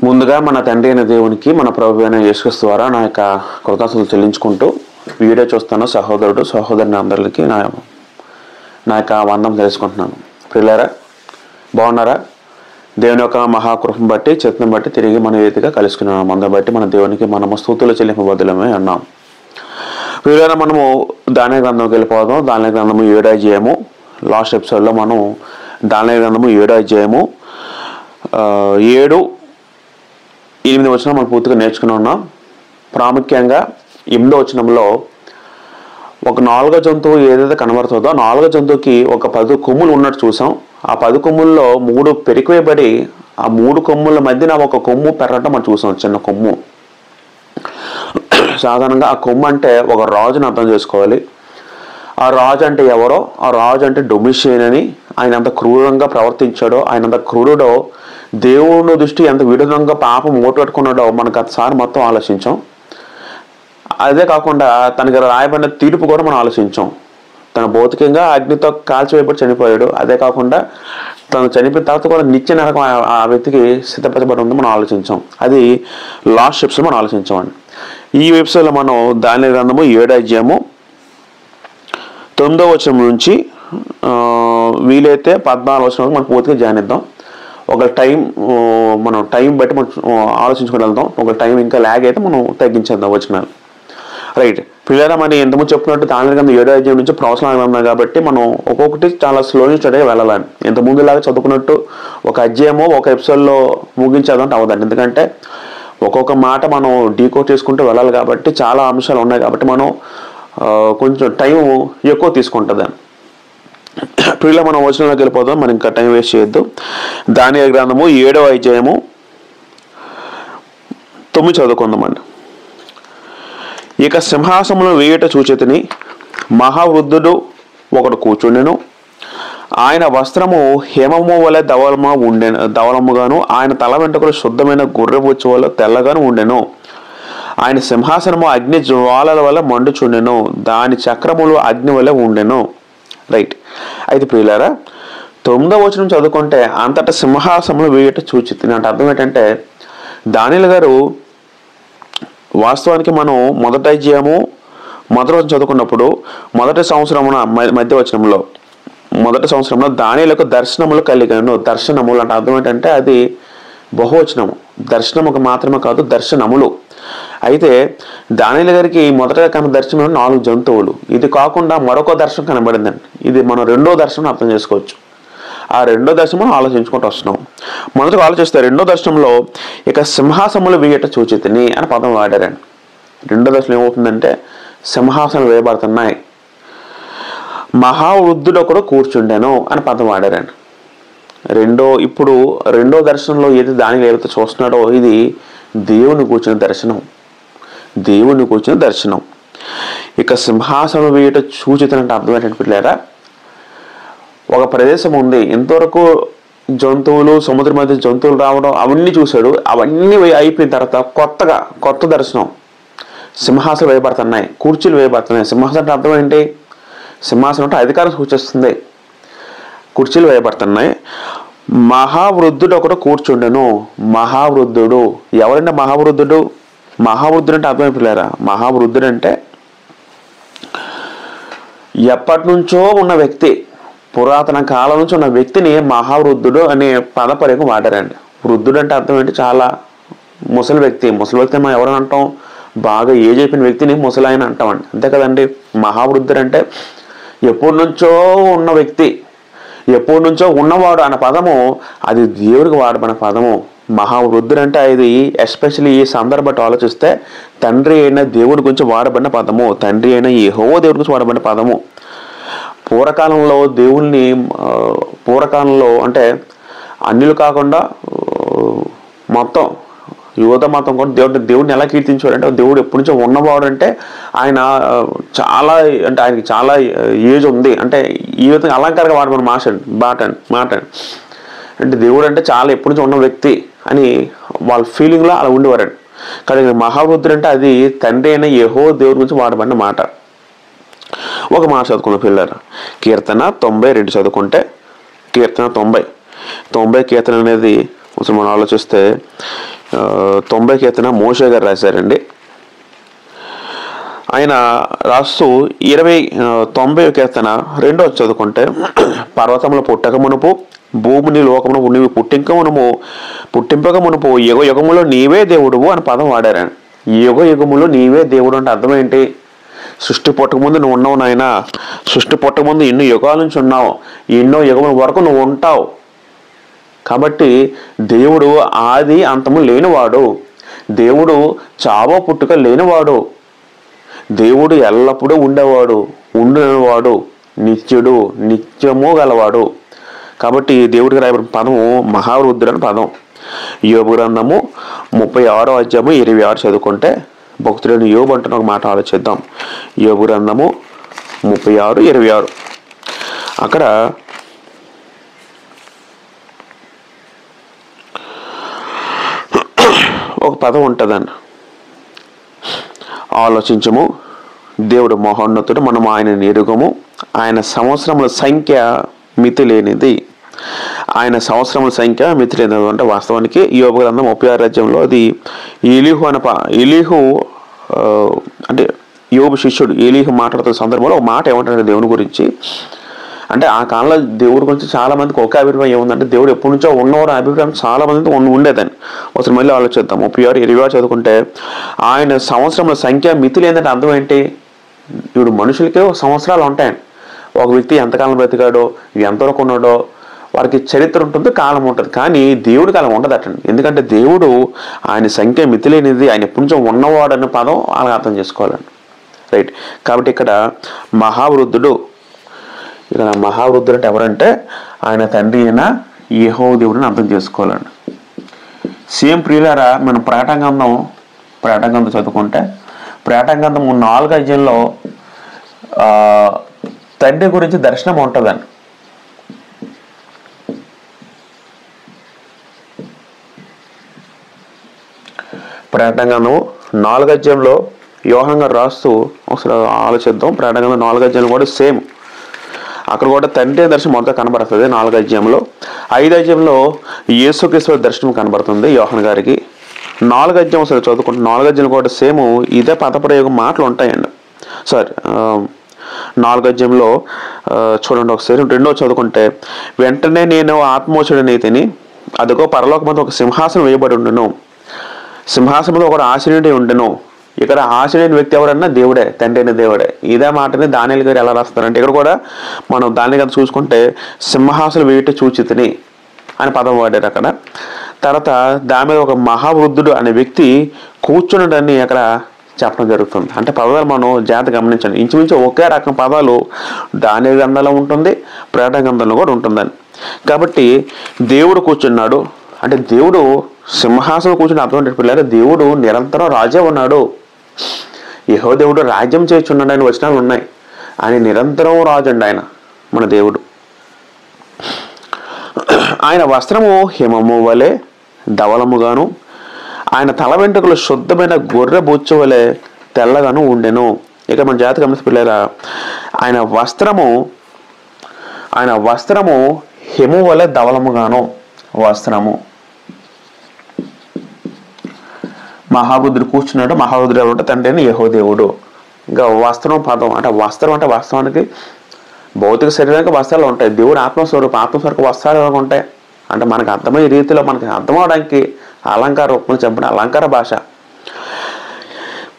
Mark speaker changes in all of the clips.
Speaker 1: ముందుగా మన తండ్రి అయిన దేవునికి మన ప్రభు అయిన యేసుక్రీస్తు ద్వారా నా యొక్క కృతజ్ఞతలు చెల్లించుకుంటూ వీడియో చూస్తున్న సహోదరుడు సహోదరుని అందరికీ నా యొక్క వందనం తెలుసుకుంటున్నాను. ప్రియులారా, బాగున్నారా? దేవుని యొక్క మహాకృపను బట్టి చిత్తం బట్టి తిరిగి మన రీతిగా కలుసుకున్నాము. అందరి బట్టి మన దేవునికి మనము స్తుతులు చెల్లింపబద్దులమే అన్నాం. ప్రియులారా, మనము దానియేలు గ్రంథంకి వెళ్ళిపోదాం. దానియేలు గ్రంథము 7వ అధ్యాయము. లాస్ట్ ఎపిసోడ్లో మనం దానియేలు గ్రంథము 7వ అధ్యాయము 7-8 వచనం మనం పూర్తిగా నేర్చుకుని ఉన్నాం. ప్రాముఖ్యంగా 8వ వచనంలో ఒక 4వ జంతువు ఏదైతే కనబడుతుందో 4వ జంతువుకి ఒక 10 కొమ్ములు ఉన్నట్టు చూసాం. ఆ 10 కొమ్ముల్లో 3 పెరికివేయబడి ఆ 3 కొమ్ముల మధ్యన ఒక కొమ్ము పెరగటం మనం చూసాం. చిన్న కొమ్ము. సాధారణంగా ఆ కొమ్ము అంటే ఒక రాజుని అర్థం చేసుకోవాలి. ఆ రాజు అంటే ఎవరో? ఆ రాజు అంటే డొమిషియన్ అని. ఆయన ఎంత క్రూరంగా ప్రవర్తించాడో, ఆయన ఎంత క్రూరుడో, దేవుని దృష్టి ఎంత విడుదలంగా పాపం మూటపెట్టుకున్నాడో మనం గతసారి మొత్తం ఆలోచించాం. అదే కాకుండా తనకి రాయబడిన తీర్పు కూడా మనం ఆలోచించాం. తన భౌతికంగా అగ్నితో కాల్చివేయబడి చనిపోయాడు. అదే కాకుండా తను చనిపోయిన తర్వాత కూడా నిత్య నరకం ఆ వ్యక్తికి సిద్ధపరచబడి ఉంది మనం ఆలోచించాం. అది లాస్ట్ స్టెప్స్లో మనం ఆలోచించామండి. ఈ వెబ్సైట్లో మనం దానియేలు గ్రంథము 7వ అధ్యాయము 9వ వచనం నుంచి వీలైతే 14వ వచనం మనం పూర్తిగా ధ్యానిద్దాం. ఒక మనం టైం బట్టి మనం ఆలోచించుకొని వెళ్దాం. ఒక టైం ఇంకా ల్యాగ్ అయితే మనం తగ్గించేద్దాం వచనాలు. రైట్. పిల్లల మరి ఎంతమంది చెప్పినట్టు దానియేలు గ్రంథం 7వ అధ్యాయం నుంచి ప్రవచనాలు ఉన్నాయి కాబట్టి మనం ఒక్కొక్కటి చాలా స్లోగా స్టడీ వెళ్ళాలని. ఇంత ముందులాగా చదువుకున్నట్టు ఒక అధ్యాయమో ఒక ఎపిసోడ్లో ముగించేదంటే అవదండి. ఎందుకంటే ఒక్కొక్క మాట మనం డీకోడ్ చేసుకుంటూ వెళ్ళాలి కాబట్టి చాలా అంశాలు ఉన్నాయి కాబట్టి మనం కొంచెం టైం ఎక్కువ తీసుకుంటుంది. పిల్లలు మనం వచనంలోకి వెళ్ళిపోదాం. మనం ఇంకా టైం వేస్ట్ చేయొద్దు. దానియేలు గ్రంథము 7వ అధ్యాయము 9 చదువుకుందామండి. ఇక సింహాసనమును వేయుట చూచితిని, మహావృద్ధుడు ఒకడు కూర్చుండెను. ఆయన వస్త్రము హేమము వలె ధవలముగాను, ఆయన తల వెంట్రుకలు శుద్ధమైన గొర్రెబొచ్చు వల్ల తెల్లగాను ఉండెను. ఆయన సింహాసనము అగ్ని జ్వాలల వల్ల మండుచుండెను, దాని చక్రములు అగ్ని వల్ల ఉండెను. రైట్. అయితే ప్రియులారా, 9వ వచనం చదువుకుంటే అంతటా సింహాసనమును వేయుట చూచితిని అంటే అర్థం ఏంటంటే, దానియేలు గారు వాస్తవానికి మనం మొదటి అధ్యాయము మొదటి చదువుకున్నప్పుడు మొదటి సంవత్సరమున మొదటి సంవత్సరంలో దానియేలుకు దర్శనములు కలిగాను. దర్శనములు అంటే అర్థం ఏంటంటే అది బహువచనము. దర్శనముకు మాత్రమే కాదు, దర్శనములు. అయితే దానియేలు గారికి మొదటగా కన్న దర్శనం 4 జంతువులు. ఇది కాకుండా మరొక దర్శనం కనబడిందండి. ఇది మనం 2వ దర్శనం అర్థం చేసుకోవచ్చు. ఆ 2వ దర్శనం మనం ఆలోచించుకుంటూ వస్తున్నాం. మొదటగా ఆలోచిస్తే 2వ దర్శనంలో ఇక సింహాసనములు వేయట చూచితిని అని పదం వాడారండి. 2వ దర్శనం ఏమవుతుందంటే సింహాసనం వేయబడుతున్నాయి, మహావృద్ధుడు ఒకడు కూర్చుండెను అని పదం వాడారండి. ఇప్పుడు 2వ దర్శనంలో ఏది దానియేలు ఏదైతే చూస్తున్నాడో ఇది దేవుని కూర్చున్న దర్శనం. దేవుని కూర్చున్న దర్శనం. ఇక సింహాసనం వేయట చూచితిని అంటే అర్థం ఏంటంటే పిల్లారా, ఒక ప్రదేశం ఉంది. ఇంతవరకు జంతువులు, సముద్రం మధ్య జంతువులు రావడం అవన్నీ చూశాడు. అవన్నీ అయిపోయిన తర్వాత కొత్త దర్శనం. సింహాసనం వేయబడుతున్నాయి, కుర్చీలు వేయబడుతున్నాయి. సింహాసనం అంటే అర్థం ఏంటి? సింహాసనం అంటే అధికారం సూచిస్తుంది. కుర్చీలు వేయబడుతున్నాయి. మహావృద్ధుడు ఒకడు కూర్చుండెను. మహావృద్ధుడు ఎవరంటే మహావృద్ధుడు? మహావృద్ధుడు అంటే అర్థం పిల్లారా, మహావృద్ధుడు అంటే ఎప్పటి నుంచో ఉన్న వ్యక్తి, పురాతన కాలం నుంచి ఉన్న వ్యక్తిని మహావృద్ధుడు అనే పదపరికం వాడారండి. వృద్ధుడు అంటే అర్థం ఏంటి? చాలా ముసలి వ్యక్తి. ముసలి వ్యక్తి మనం ఎవరని అంటాం? బాగా ఏజ్ అయిపోయిన వ్యక్తిని ముసలాయన అంటామండి. అంతే కదండి. మహావృద్ధుడు అంటే ఎప్పటి నుంచో ఉన్న వ్యక్తి, ఎప్పటి నుంచో ఉన్నవాడు అనే పదము అది దేవుడికి వాడబడిన పదము. మహావృద్ధుడు అంటే ఇది ఎస్పెషల్లీ ఈ సందర్భాన్ని ఆలోచిస్తే తండ్రి అయిన దేవుడి గురించి వాడబడిన పదము. తండ్రి అయిన యెహోవా దేవుడి గురించి వాడబడిన పదము. పూర్వకాలంలో అంటే అన్యులు కాకుండా మొత్తం యూద మతం కూడా దేవుడిని ఎలా కీర్తించాడు అంటే దేవుడు ఎప్పటి నుంచో ఉన్నవాడు అంటే ఆయన ఆయనకి చాలా ఏజ్ ఉంది అంటే ఈ విధంగా అలంకారంగా వాడబడిన మాట అంటే దేవుడు అంటే చాలా ఎప్పటి నుంచో ఉన్న వ్యక్తి అని వాళ్ళ ఫీలింగ్లో అలా ఉండేవారండి. కానీ మహావృద్ధుడు అంటే అది తండ్రి అయిన యెహోవా దేవుడి గురించి వాడబడిన మాట. ఒక మాట చదువుకున్న పిల్లలు, కీర్తన 92 చదువుకుంటే, కీర్తన 90 కీర్తన అనేది మనం ఆలోచిస్తే 90 కీర్తన మోషే గారు రాశారండి. ఆయన రాస్తూ 90 కీర్తన 2వ చదువుకుంటే, పర్వతముల పుట్టక మునుపు భూమిని లోకమును నీవు పుట్టింపక మునుపు యుగ యుగములో నీవే దేవుడువు అని పదం వాడారని. యుగ యుగములో నీవే దేవుడు అంటే అర్థం ఏంటి? సృష్టి పుట్టక ముందు నువ్వు ఉన్నావు నాయన. సృష్టి పుట్టక ముందు ఎన్నో యుగాల నుంచి ఉన్నావు, ఎన్నో యుగముల వరకు నువ్వు ఉంటావు. కాబట్టి దేవుడు ఆది అంతము లేనివాడు, దేవుడు చావో పుట్టుక లేనివాడు, దేవుడు ఎల్లప్పుడూ ఉండేవాడు, ఉండినవాడు, నిత్యుడు, నిత్యము గలవాడు. కాబట్టి దేవుడికి రాయబడిన పదము మహారుద్రుడు అని పదం. యోబు గ్రంథము 36వ అధ్యాయము 26 చదువుకుంటే, భక్తుడైన యోబు అంటున్న ఒక మాట ఆలోచిద్దాం. యోబు గ్రంథము 36:26 అక్కడ ఒక పదం ఉంటుందండి. ఆలోచించము, దేవుడు మహోన్నతుడు, మనం ఆయన ఎరుగము, ఆయన సంవత్సరముల సంఖ్య మితి లేనిది. ఆయన సంవత్సరముల సంఖ్య మితి లేనిది అంటే వాస్తవానికి యోబు గ్రంథం 36వ అధ్యాయంలో అది ఎలీహు అంటే యోబు శిష్యుడు ఎలీహు మాట్లాడుతున్న సందర్భంలో ఒక మాట ఏమంటాడు దేవుని గురించి అంటే, ఆ కాలంలో దేవుడి గురించి చాలా మందికి ఒకే అభిప్రాయం ఏముందంటే, దేవుడు ఎప్పటి నుంచో ఉన్నవారు అభిప్రాయం చాలా మంది ఉండేదని. ఒకసారి మళ్ళీ ఆలోచిద్దాం. 36:26 చదువుకుంటే, ఆయన సంవత్సరముల సంఖ్య మితి లేదంటే అర్థం ఏంటి? ఇప్పుడు మనుషులకి సంవత్సరాలు ఉంటాయండి. ఒక వ్యక్తి ఎంతకాలం బ్రతికాడో, ఎంతవరకు ఉన్నాడో, వారికి చరిత్ర ఉంటుంది, కాలం ఉంటుంది. కానీ దేవుడి కాలం ఉండదు అటండి. ఎందుకంటే దేవుడు ఆయన సంఖ్య మితి లేనిది, ఆయన ఎప్పటి నుంచో ఉన్నవాడు అనే పదం అలా అర్థం చేసుకోవాలండి. రైట్. కాబట్టి ఇక్కడ మహావృద్ధుడు, ఇక్కడ మహావృద్ధుడు అంటే ఎవరంటే ఆయన తండ్రి అయిన యెహోవా దేవుడిని అర్థం చేసుకోవాలండి. సేమ్ ప్రియులారా, మనం ప్రకటన గ్రంథం చదువుకుంటే, ప్రకటన గ్రంథం 4వ అధ్యాయంలో తండ్రి గురించి దర్శనం ఉంటుందండి. ప్రకటన గ్రంథం 4వ అధ్యాయంలో యోహాను గారు రాస్తూ ఒకసారి ఆలోచిద్దాం. ప్రకటన గ్రంథం 4వ అధ్యాయంలో కూడా సేమ్, అక్కడ కూడా తండ్రి దర్శనం మొదట కనబడుతుంది 4వ అధ్యాయంలో. 5వ అధ్యాయంలో యేసుక్రీస్తు దర్శనం కనబడుతుంది యోహాను గారికి. 4వ అధ్యాయం ఒకసారి చదువుకుంటే 4వ అధ్యాయం కూడా సేమ్ ఇదే పదప్రయోగం మాటలు ఉంటాయండి. 4వ అధ్యాయంలో చూడండి ఒకసారి 2వ చదువుకుంటే, వెంటనే నేను ఆత్మోచడనైతిని, అదిగో పరలోకమందు ఒక సింహాసనం వేయబడి ఉండును, సింహాసనంలో ఒక ఆశీనుడి ఉండెను. ఇక్కడ ఆశీనుడైన వ్యక్తి ఎవరన్నా దేవుడే, తండ్రి అయిన దేవుడే. ఇదే మాటని దానియేలు గారు ఎలా రాస్తారంటే, ఇక్కడ కూడా మనం దానియేలు గారు చూసుకుంటే సింహాసనం వేయుట చూచితిని అని పదం వాడారు అక్కడ. తర్వాత దాని మీద ఒక మహావృద్ధుడు అనే వ్యక్తి కూర్చున్నాడని అక్కడ చెప్పడం జరుగుతుంది. అంటే పదాలు మనం జాగ్రత్త గమనించండి. ఇంచుమించు ఒకే రకం పదాలు దానియేలు గ్రంథంలో ఉంటుంది, ప్రకటన గ్రంథంలో కూడా ఉంటుందని. కాబట్టి దేవుడు కూర్చున్నాడు అంటే దేవుడు సింహాసనం కూర్చుని అర్థం పిల్లలు, దేవుడు నిరంతరం రాజే ఉన్నాడు. యెహోవా దేవుడు రాజ్యం చేయుచున్నాడు అని వచనాలు ఉన్నాయి. ఆయన నిరంతరం రాజు అండి. ఆయన మన దేవుడు. ఆయన వస్త్రము హిమము వలె ధవలముగాను, ఆయన తల వెంట్రుకలు శుద్ధమైన గొర్రె బొచ్చు వలె తెల్లగాను ఉండెను. ఇక మన జాతి గమనిస్తే పిల్లరా, ఆయన వస్త్రము హిమము వలె ధవలముగాను, వస్త్రము. మహాబుద్ధుడు కూర్చున్నాడు. మహాబుద్ధుడు ఎవరు? తండ్రి అని యెహోవా దేవుడు. ఇంకా వస్త్రం పదం అంటే వస్త్రం అంటే వాస్తవానికి భౌతిక శరీరానికి వస్త్రాలు ఉంటాయి. దేవుడు ఆత్మస్వరూప వస్త్రాలు ఎలా ఉంటాయి అంటే మనకు అర్థమయ్యే రీతిలో మనకి అర్థం అవడానికి అలంకార రూపంలో చెప్పండి, అలంకార భాష.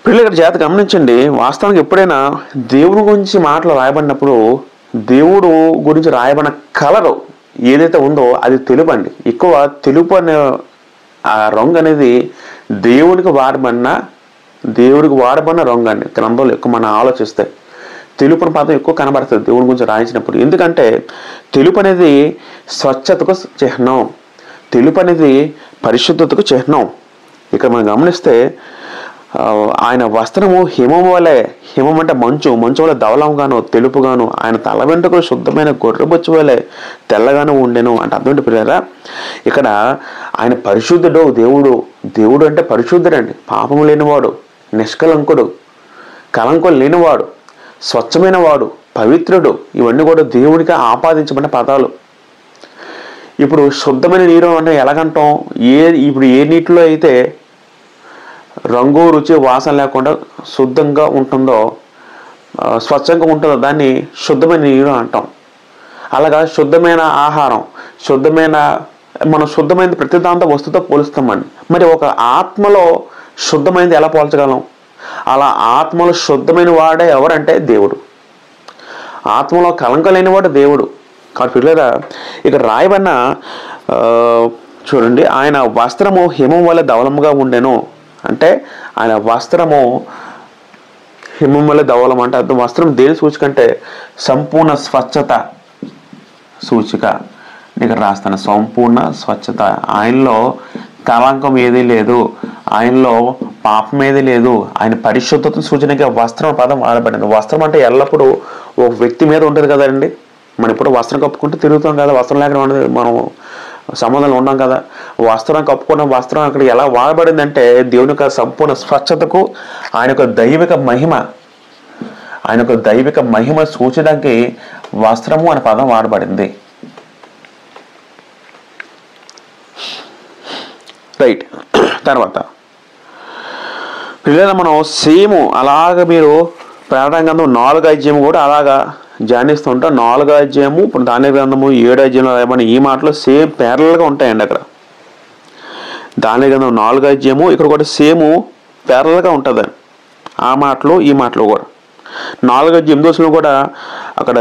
Speaker 1: పిల్లలు ఇక్కడ జాగ్రత్త గమనించండి. వాస్తవానికి ఎప్పుడైనా దేవుని గురించి మాటలు రాయబడినప్పుడు దేవుడు గురించి రాయబడిన కలరు ఏదైతే ఉందో అది తెలుపు అండి. ఎక్కువ తెలుపు అనే ఆ రంగు అనేది దేవుడికి వాడబడిన రంగు అండి. గ్రంథంలో ఎక్కువ మనం ఆలోచిస్తే తెలుపు పదం ఎక్కువ కనబడుతుంది దేవుడి గురించి రాయించినప్పుడు. ఎందుకంటే తెలుపు అనేది స్వచ్ఛతకు చిహ్నం, తెలుపు అనేది పరిశుద్ధతకు చిహ్నం. ఇక్కడ మనం గమనిస్తే ఆయన వస్త్రము హిమము వలె, హిమం అంటే మంచు వలె ధవలంగాను తెలుపుగాను, ఆయన తల వెంట్రుకలు శుద్ధమైన గొర్రెబొచ్చు వలె తెల్లగాను ఉండెను అంటే అర్థం పిల్లరా. ఇక్కడ ఆయన పరిశుద్ధుడు. దేవుడు అంటే పరిశుద్ధుడండి, పాపము లేనివాడు, నిష్కలంకుడు, కలంకం లేనివాడు, స్వచ్ఛమైన వాడు, పవిత్రుడు. ఇవన్నీ కూడా దేవుడికి ఆపాదించబడిన పదాలు. ఇప్పుడు శుద్ధమైన నీరు అంటే ఎలాగంటాం? ఇప్పుడు ఏ నీటిలో అయితే రంగు రుచి వాసన లేకుండా శుద్ధంగా ఉంటుందో, స్వచ్ఛంగా ఉంటుందో దాన్ని శుద్ధమైన నీరు అంటాం. అలాగా శుద్ధమైన ఆహారం, మనం శుద్ధమైన ప్రతి దాంతో వస్తుతో పోలుస్తామండి. మరి ఒక ఆత్మలో శుద్ధమైనది ఎలా పోల్చగలం? అలా ఆత్మలో శుద్ధమైన వాడే ఎవరంటే దేవుడు. ఆత్మలో కలంక లేనివాడు దేవుడు. కాబట్టి పిల్లరా, ఇక్కడ రాయబడిన చూడండి, ఆయన వస్త్రము హిమం వల్ల ధవలముగా ఉండెను అంటే ఆయన వస్త్రము హిమం వల్ల ధవలం అంటే అర్థం. వస్త్రం దేని సూచిక అంటే సంపూర్ణ స్వచ్ఛత సూచిక. ఇక్కడ రాస్తాను, సంపూర్ణ స్వచ్ఛత. ఆయనలో కలంకం ఏదీ లేదు, ఆయనలో పాపం ఏదీ లేదు. ఆయన పరిశుద్ధతను సూచనగా వస్త్రం పదం వాడబడింది. వస్త్రం అంటే ఎల్లప్పుడూ ఒక వ్యక్తి మీద ఉంటుంది కదండి. మనం ఇప్పుడు వస్త్రం కప్పుకుంటూ తిరుగుతాం కదా, వస్త్రం లేకుండా మనం సంబంధంలో ఉన్నాం కదా. వస్త్రం కప్పుకున్న వస్త్రం అక్కడ ఎలా వాడబడిందంటే దేవుని యొక్క సంపూర్ణ స్వచ్ఛతకు, ఆయన యొక్క దైవిక మహిమ సూచనకి వస్త్రము అనే పదం వాడబడింది. రైట్. తర్వాత పిల్లలు మనం సేమ్ అలాగ మీరు ప్రకటన గ్రంథం 4వ అధ్యాయం కూడా అలాగా ధ్యానిస్తూ ఉంటాం. 4వ అధ్యాయము ఇప్పుడు దానియేలు గ్రంథము 7వ అధ్యాయంలో రాయబడిన ఈ మాటలు సేమ్ ప్యారలల్గా ఉంటాయండి. అక్కడ దానియేలు గ్రంథం 4వ అధ్యాయము ఇక్కడ కూడా సేమ్ ప్యారలల్గా ఉంటుంది. ఆ మాటలు ఈ మాటలు కూడా 4వ అధ్యాయం 8వ కూడా అక్కడ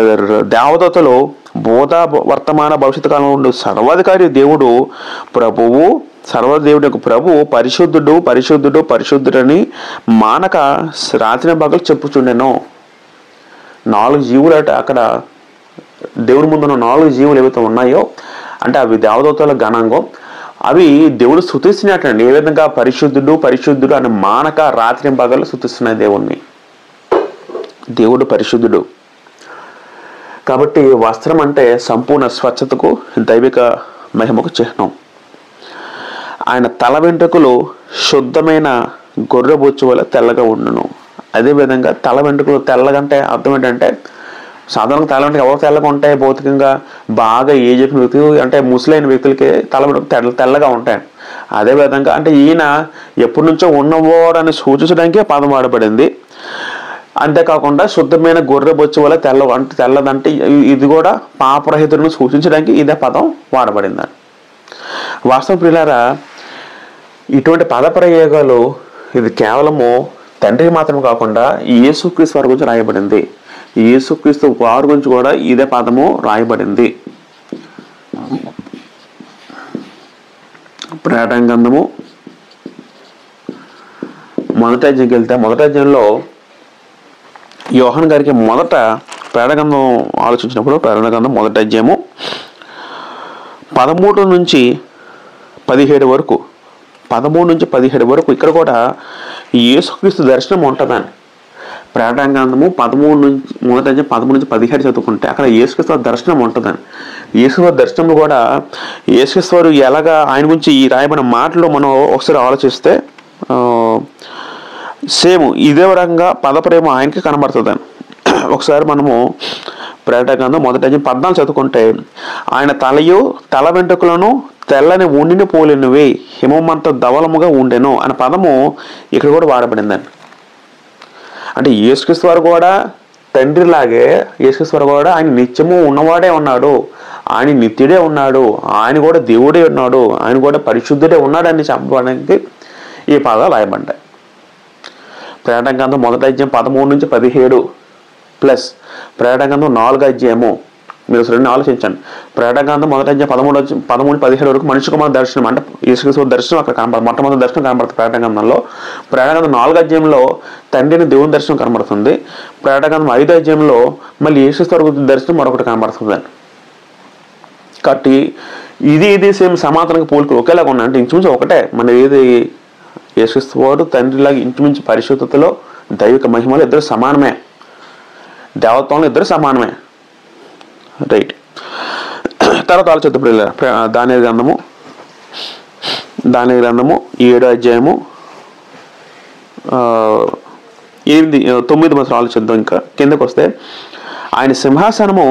Speaker 1: దేవదూతలు భూత వర్తమాన భవిష్యత్తు కాలంలో ఉండే సర్వాధికారి దేవుడు ప్రభువు, సర్వదేవుడి యొక్క ప్రభువు పరిశుద్ధుడు పరిశుద్ధుడు పరిశుద్ధుడని మానక రాత్రి పగలు చెప్పుచుండెను. 4 జీవులు అక్కడ దేవుడి ముందున్న 4 జీవులు ఏవైతే ఉన్నాయో అంటే అవి దేవదూతల గణంగం, అవి దేవుడు స్తుతిస్తున్నట్టండి. ఏ విధంగా పరిశుద్ధుడు పరిశుద్ధుడు అని మానక రాత్రి పగలు స్తుతిస్తున్నాయి దేవుణ్ణి. దేవుడు పరిశుద్ధుడు. కాబట్టి వస్త్రం అంటే సంపూర్ణ స్వచ్ఛతకు, దైవిక మహిమకు చిహ్నం. ఆయన తల వెంట్రుకలు శుద్ధమైన గొర్రెబొచ్చు వల్ల తెల్లగా ఉండును. అదేవిధంగా తల వెంట్రుకలు తెల్లగంటే అర్థం ఏంటంటే, సాధారణంగా తల వెంట్రుకలు ఎవరు తెల్లగా ఉంటాయి? భౌతికంగా బాగా ఏజ్ అయిన వ్యక్తులు అంటే ముసలైన వ్యక్తులకి తల వెంట్రుకలు తెల్లగా ఉంటాయి. అదేవిధంగా అంటే ఈయన ఎప్పటి నుంచో ఉన్నవాడని సూచించడానికే పదం వాడబడింది. అంతేకాకుండా శుద్ధమైన గొర్రె బొచ్చు వల్ల తెల్లదంటే ఇది కూడా పాపరహితులను సూచించడానికి ఇదే పదం వాడబడిందని. వాస్తవ ప్రియులారా, ఇటువంటి పద ప్రయోగాలు ఇది కేవలము తండ్రికి మాత్రమే కాకుండా యేసుక్రీస్తు వారి గురించి రాయబడింది. యేసుక్రీస్తు వారి గురించి కూడా ఇదే పదము రాయబడింది. ప్రకటన గ్రంథము 1వ అధ్యాయంకి వెళ్తే 1వ అధ్యాయంలో యోహాను గారికి మొదట ప్రకటన గ్రంథం ఆలోచించినప్పుడు ప్రకటన గ్రంథం 1వ అధ్యాయము 13 నుంచి 17 వరకు 13 నుంచి 17 వరకు ఇక్కడ కూడా యేసుక్రీస్తు దర్శనం ఉంటుందని. ప్రకటన గ్రంథము 13 నుంచి 17 చదువుకుంటే అక్కడ యేసుక్రీస్తు దర్శనం ఉంటుందని. యేసుక్రీస్తు దర్శనంలో కూడా యేసుక్రీస్తు ఎలాగా ఆయన గురించి ఈ రాయబడిన మాటలు మనం ఒకసారి ఆలోచిస్తే సేమ్ ఇదే రకంగా పదప్రేమ ఆయనకి కనబడుతుందని. ఒకసారి మనము ప్రకటన గ్రంథం 1వ అధ్యాయం 14 చదువుకుంటే ఆయన తల వెంట్రుకలను తెల్లని ఉండిని పోలినవి హిమమంత ధవలముగా ఉండెను అనే పదము ఇక్కడ కూడా వాడబడిందండి. అంటే యేసుక్రీస్తు వారు కూడా తండ్రిలాగే యేసుక్రీస్తు వారు కూడా ఆయన నిత్యము ఉన్నవాడే ఉన్నాడు, ఆయన నిత్యుడే ఉన్నాడు, ఆయన కూడా దేవుడే ఉన్నాడు, ఆయన కూడా పరిశుద్ధుడే ఉన్నాడు అని చెప్పడానికి ఈ పదాలు రాయబడ్డాయి. ప్రకటన గ్రంథం 1వ అధ్యాయం 13 నుంచి 17 ప్లస్ ప్రకటన గ్రంథం 4వ అధ్యాయము మీరు రెండు ఆలోచించండి. ప్రకటన గ్రంథం 1వ అధ్యాయం 13-17 వరకు మనిషి కుమార్ దర్శనం అంటే యేసుక్రీస్తు దర్శనం అక్కడ కనబడుతుంది. మొట్టమొదటి దర్శనం కనబడుతుంది ప్రకటన గ్రంథంలో. ప్రకటన గ్రంథం 4వ అధ్యాయంలో తండ్రిని దేవుని దర్శనం కనబడుతుంది. ప్రకటన గ్రంథం 5వ అధ్యాయంలో మళ్ళీ యేసుక్రీస్తు దర్శనం మరొకటి కనబడుతుంది. కాబట్టి ఇది సేమ్ సమాంతరంగా పోలికలు ఒకేలాగా ఉన్నాయి. అంటే ఇంచుమించు ఒకటే. మన ఏది యేసుక్రీస్తు వాడు తండ్రిలాగా ఇంచుమించు పరిశుద్ధతలో దైవిక మహిమలో ఇద్దరు సమానమే, దేవత్వంలో ఇద్దరు సమానమే. రైట్. తర్వాత ఆలోచిద్దాం. దానియేలు గ్రంథము 7వ అధ్యాయము 9 ఆలోచిద్దాం. ఇంకా కిందకు వస్తే ఆయన సింహాసనము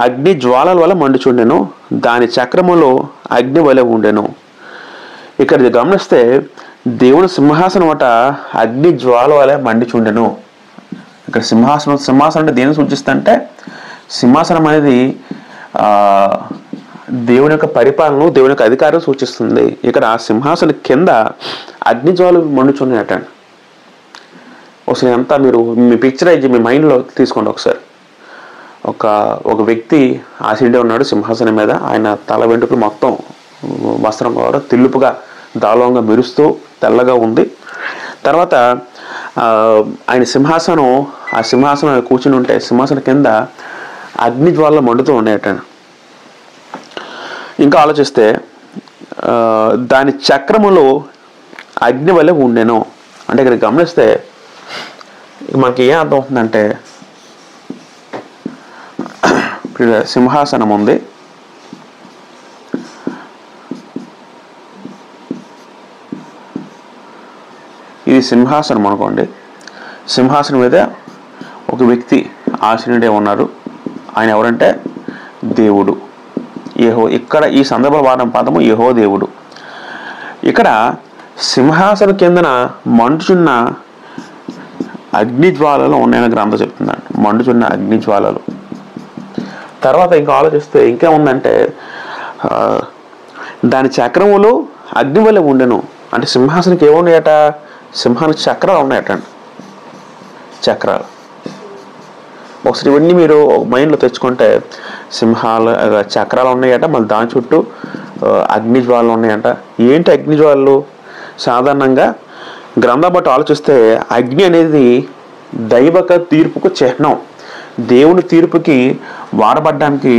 Speaker 1: అగ్ని జ్వాలల వల్ల మండుచుండెను, దాని చక్రములో అగ్ని వలె ఉండెను. ఇక్కడ గమనిస్తే దేవుని సింహాసనం అట అగ్ని జ్వాల వలె మండిచుండెను. ఇక్కడ సింహాసనం అంటే దేని సూచిస్తుందంటే సింహాసనం అనేది దేవుని యొక్క పరిపాలన, దేవుని యొక్క అధికారం సూచిస్తుంది. ఇక్కడ ఆ సింహాసనం కింద అగ్ని జ్వాలు మండుచున్నాయట. ఒకసారి అంతా మీరు మీ పిక్చరైజ్ మీ మైండ్లో తీసుకోండి. ఒకసారి ఒక వ్యక్తి ఆసీనుడే ఉన్నాడు సింహాసనం మీద. ఆయన తల వెంట్రుకలు మొత్తం వస్త్రం కూడా తిల్లుపుగా దాళంగా మెరుస్తూ తెల్లగా ఉంది. తర్వాత ఆయన ఆ సింహాసనం కూర్చుని ఉంటే సింహాసనం కింద అగ్ని జ్వాలలు మండుతూ ఉన్నాయట. ఇంకా ఆలోచిస్తే దాని చక్రములో అగ్ని వలె ఉండెను అంటే ఇక్కడ గమనిస్తే మనకి ఏం అర్థం అవుతుందంటే సింహాసనం ఉంది, ఇది సింహాసనం అనుకోండి. సింహాసనం మీద ఒక వ్యక్తి ఆసీనుడే ఉన్నారు. ఆయన ఎవరంటే దేవుడు, ఇక్కడ ఈ సందర్భంలో వాడిన పదము యెహోవా దేవుడు. ఇక్కడ సింహాసనం కిందన మండుచున్న అగ్ని జ్వాలలు ఉన్నాయని గ్రంథం చెప్తున్నాడు. మండుచున్న అగ్ని జ్వాలలు. తర్వాత ఇంకా ఆలోచిస్తే ఇంకేముందంటే దాని చక్రములు అగ్ని వలె ఉండెను అంటే సింహాసనకి ఏమున్నాయట? సింహానికి చక్రాలు ఉన్నాయట. చక్రాలు ఒకసారి ఇవన్నీ మీరు మైండ్లో తెచ్చుకుంటే చక్రాలు ఉన్నాయట, మళ్ళీ దాని చుట్టూ అగ్ని జ్వాలలు ఉన్నాయంట. ఏంటి అగ్ని జ్వాలలు? సాధారణంగా గ్రంథం బట్టి ఆలోచిస్తే అగ్ని అనేది దైవక తీర్పుకు చిహ్నం. దేవుని తీర్పుకి వాడబడ్డానికి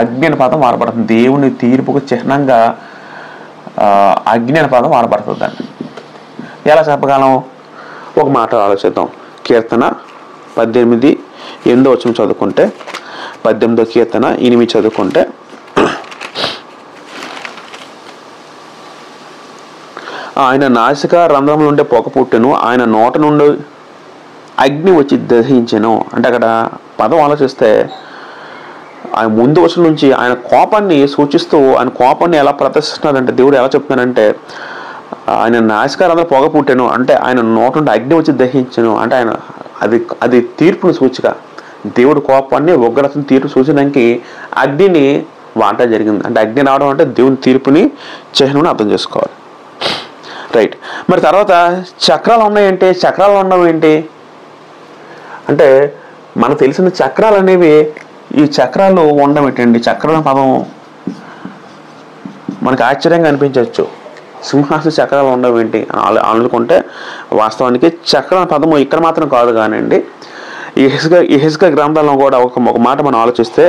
Speaker 1: అగ్ని అనే పదం వాడబడుతుంది. దేవుని తీర్పుకు చిహ్నంగా అగ్ని అనే పదం వాడబడుతుందండి. ఎలా చెప్పగలం? ఒక మాట ఆలోచిద్దాం. కీర్తన 18:8 చదువుకుంటే, 18వ కీర్తన 8 చదువుకుంటే, ఆయన నాసిక రంధ్రముల నుండి పొగ పుట్టెను, ఆయన నోట నుండి అగ్ని వచ్చి దహించెను అంటే అక్కడ పదం ఆలోచిస్తే ఆయన ముందు వచనం నుంచి ఆయన కోపాన్ని సూచిస్తూ ఆయన కోపాన్ని ఎలా ప్రదర్శిస్తున్నారంటే దేవుడు ఎలా చెప్తున్నారంటే ఆయన నాసిక రంధ్రం పొగ పుట్టెను అంటే ఆయన నోట నుండి అగ్ని వచ్చి దహించెను అంటే ఆయన అది తీర్పుని సూచిక. దేవుడు కోపాన్ని ఉగ్రతను తీర్పు సూచడానికి అగ్నిని వాడటం జరిగింది. అంటే అగ్ని రావడం అంటే దేవుని తీర్పుని చిహ్నం అర్థం చేసుకోవాలి. రైట్. మరి తర్వాత చక్రాలు ఉన్నాయంటే చక్రాలు ఉండవు ఏంటి అంటే మనకు తెలిసిన చక్రాలు అనేవి ఈ చక్రాలు ఉండడం ఏంటండి? చక్రాల పదం మనకు ఆశ్చర్యంగా అనిపించవచ్చు. సింహాసన చక్రాలు ఉండవు ఏంటి అనుకుంటే వాస్తవానికి చక్రాల పదము ఇక్కడ మాత్రం కాదు కానివ్వండి. ఈ హెజ్కేల్ గ్రంథంలో కూడా ఒక మాట మనం ఆలోచిస్తే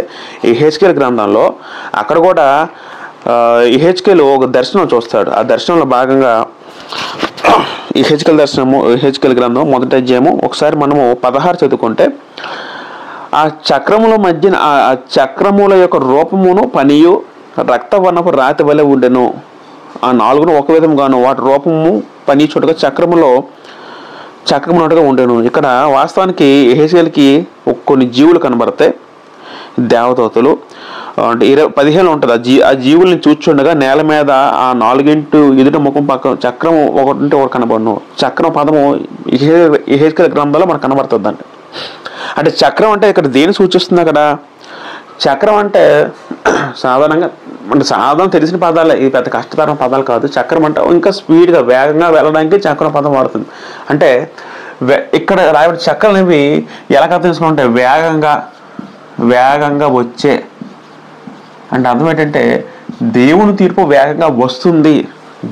Speaker 1: ఈ హెజ్కేల్ గ్రంథంలో అక్కడ కూడా ఈ హెజ్కేల్ ఒక దర్శనం చూస్తాడు. ఆ దర్శనంలో భాగంగా ఈ హెజ్కేల్ గ్రంథం 1వ అధ్యాయము ఒకసారి మనము 16 చదువుకుంటే ఆ చక్రముల మధ్యన ఆ చక్రముల యొక్క రూపమును పనియు రక్తవర్ణపు రాతి వలె ఉండెను. ఆ 4 ఒక విధంగాను వాటి రూపము పని చోటుగా చక్రమునట్టుగా ఉండెను. ఇక్కడ వాస్తవానికి హెజ్కేల్కి కొన్ని జీవులు కనబడతాయి, దేవదూతలు. అంటే 15 ఉంటుంది. ఆ జీవుల్ని చూచుండగా నేల మీద ఆ 4 ఎదుట ముఖం పక్కన చక్రం ఒకటి కనబడను. చక్రం పదము ఈ హెజ్కేల్ గ్రంథంలో మనకు కనబడుతుంది. అంటే చక్రం అంటే ఇక్కడ దేని సూచిస్తుంది? అక్కడ చక్రం అంటే సాధారణ తెలిసిన పదాలే, ఇది పెద్ద కష్టతరమైన పదాలు కాదు. చక్రం అంటే ఇంకా స్పీడ్గా వేగంగా వెళ్ళడానికి చక్రం పదం వాడుతుంది. అంటే ఇక్కడ రాయబడి చక్రాలు అనేవి ఎలా అర్థం చేసుకుంటే వేగంగా వచ్చే అంటే అర్థం ఏంటంటే దేవుని తీర్పు వేగంగా వస్తుంది,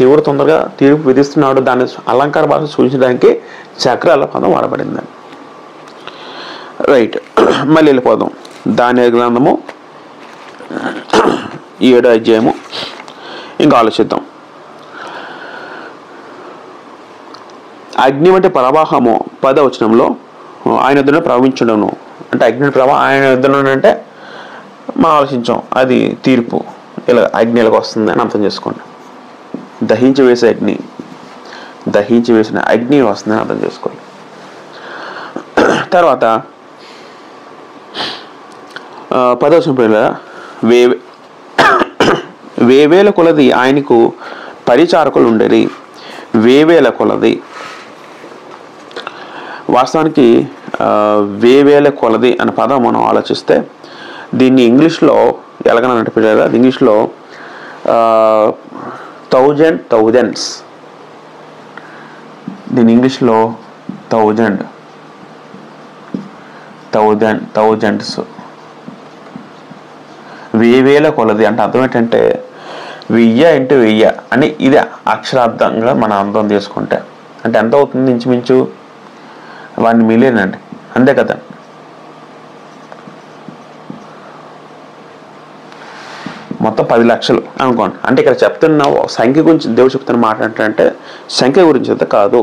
Speaker 1: దేవుడు తొందరగా తీర్పు విధిస్తున్నాడు. దాని అలంకార భాష సూచించడానికి చక్రాల పదం వాడబడింది. రైట్. మళ్ళీ వెళ్ళిపోదాం. దానియేలు గ్రంథము 7వ అధ్యాయము ఇంకా ఆలోచిద్దాం. అగ్ని వంటి ప్రవాహము 10వ వచనంలో ఆయన యుద్ధంలో ప్రవహించడను అంటే అగ్ని ప్రవాహం ఆయన యుద్ధంలో అంటే మనం ఆలోచించాం అది తీర్పు ఇలా అగ్ని ఇలాగ వస్తుంది అని అర్థం చేసుకోండి. దహించి వేసిన అగ్ని వస్తుందని అర్థం చేసుకోండి. తర్వాత 10వ పిల్లల వేవేల కొలది ఆయనకు పరిచారకులు ఉండేది. వేవేల కొలది, వాస్తవానికి వేవేల కొలది అనే పదం మనం ఆలోచిస్తే దీన్ని ఇంగ్లీష్లో ఎలాగనంటే పిల్లలు, అది ఇంగ్లీష్లో థౌజండ్స్, దీని ఇంగ్లీష్లో థౌజండ్స్, వేవేల కొలది అంటే అర్థం ఏంటంటే 1000 × 1000 అని. ఇది అక్షరార్థంగా మనం అర్థం చేసుకుంటే అంటే ఎంత అవుతుంది? ఇంచుమించు 1 మిలియన్ అండి, అంతే కదా. మొత్తం 10 లక్షలు అనుకోండి. అంటే ఇక్కడ చెప్తున్న సంఖ్య గురించి దేవుడు చెప్తున్న మాట ఏంటంటే సంఖ్య గురించి అయితే కాదు.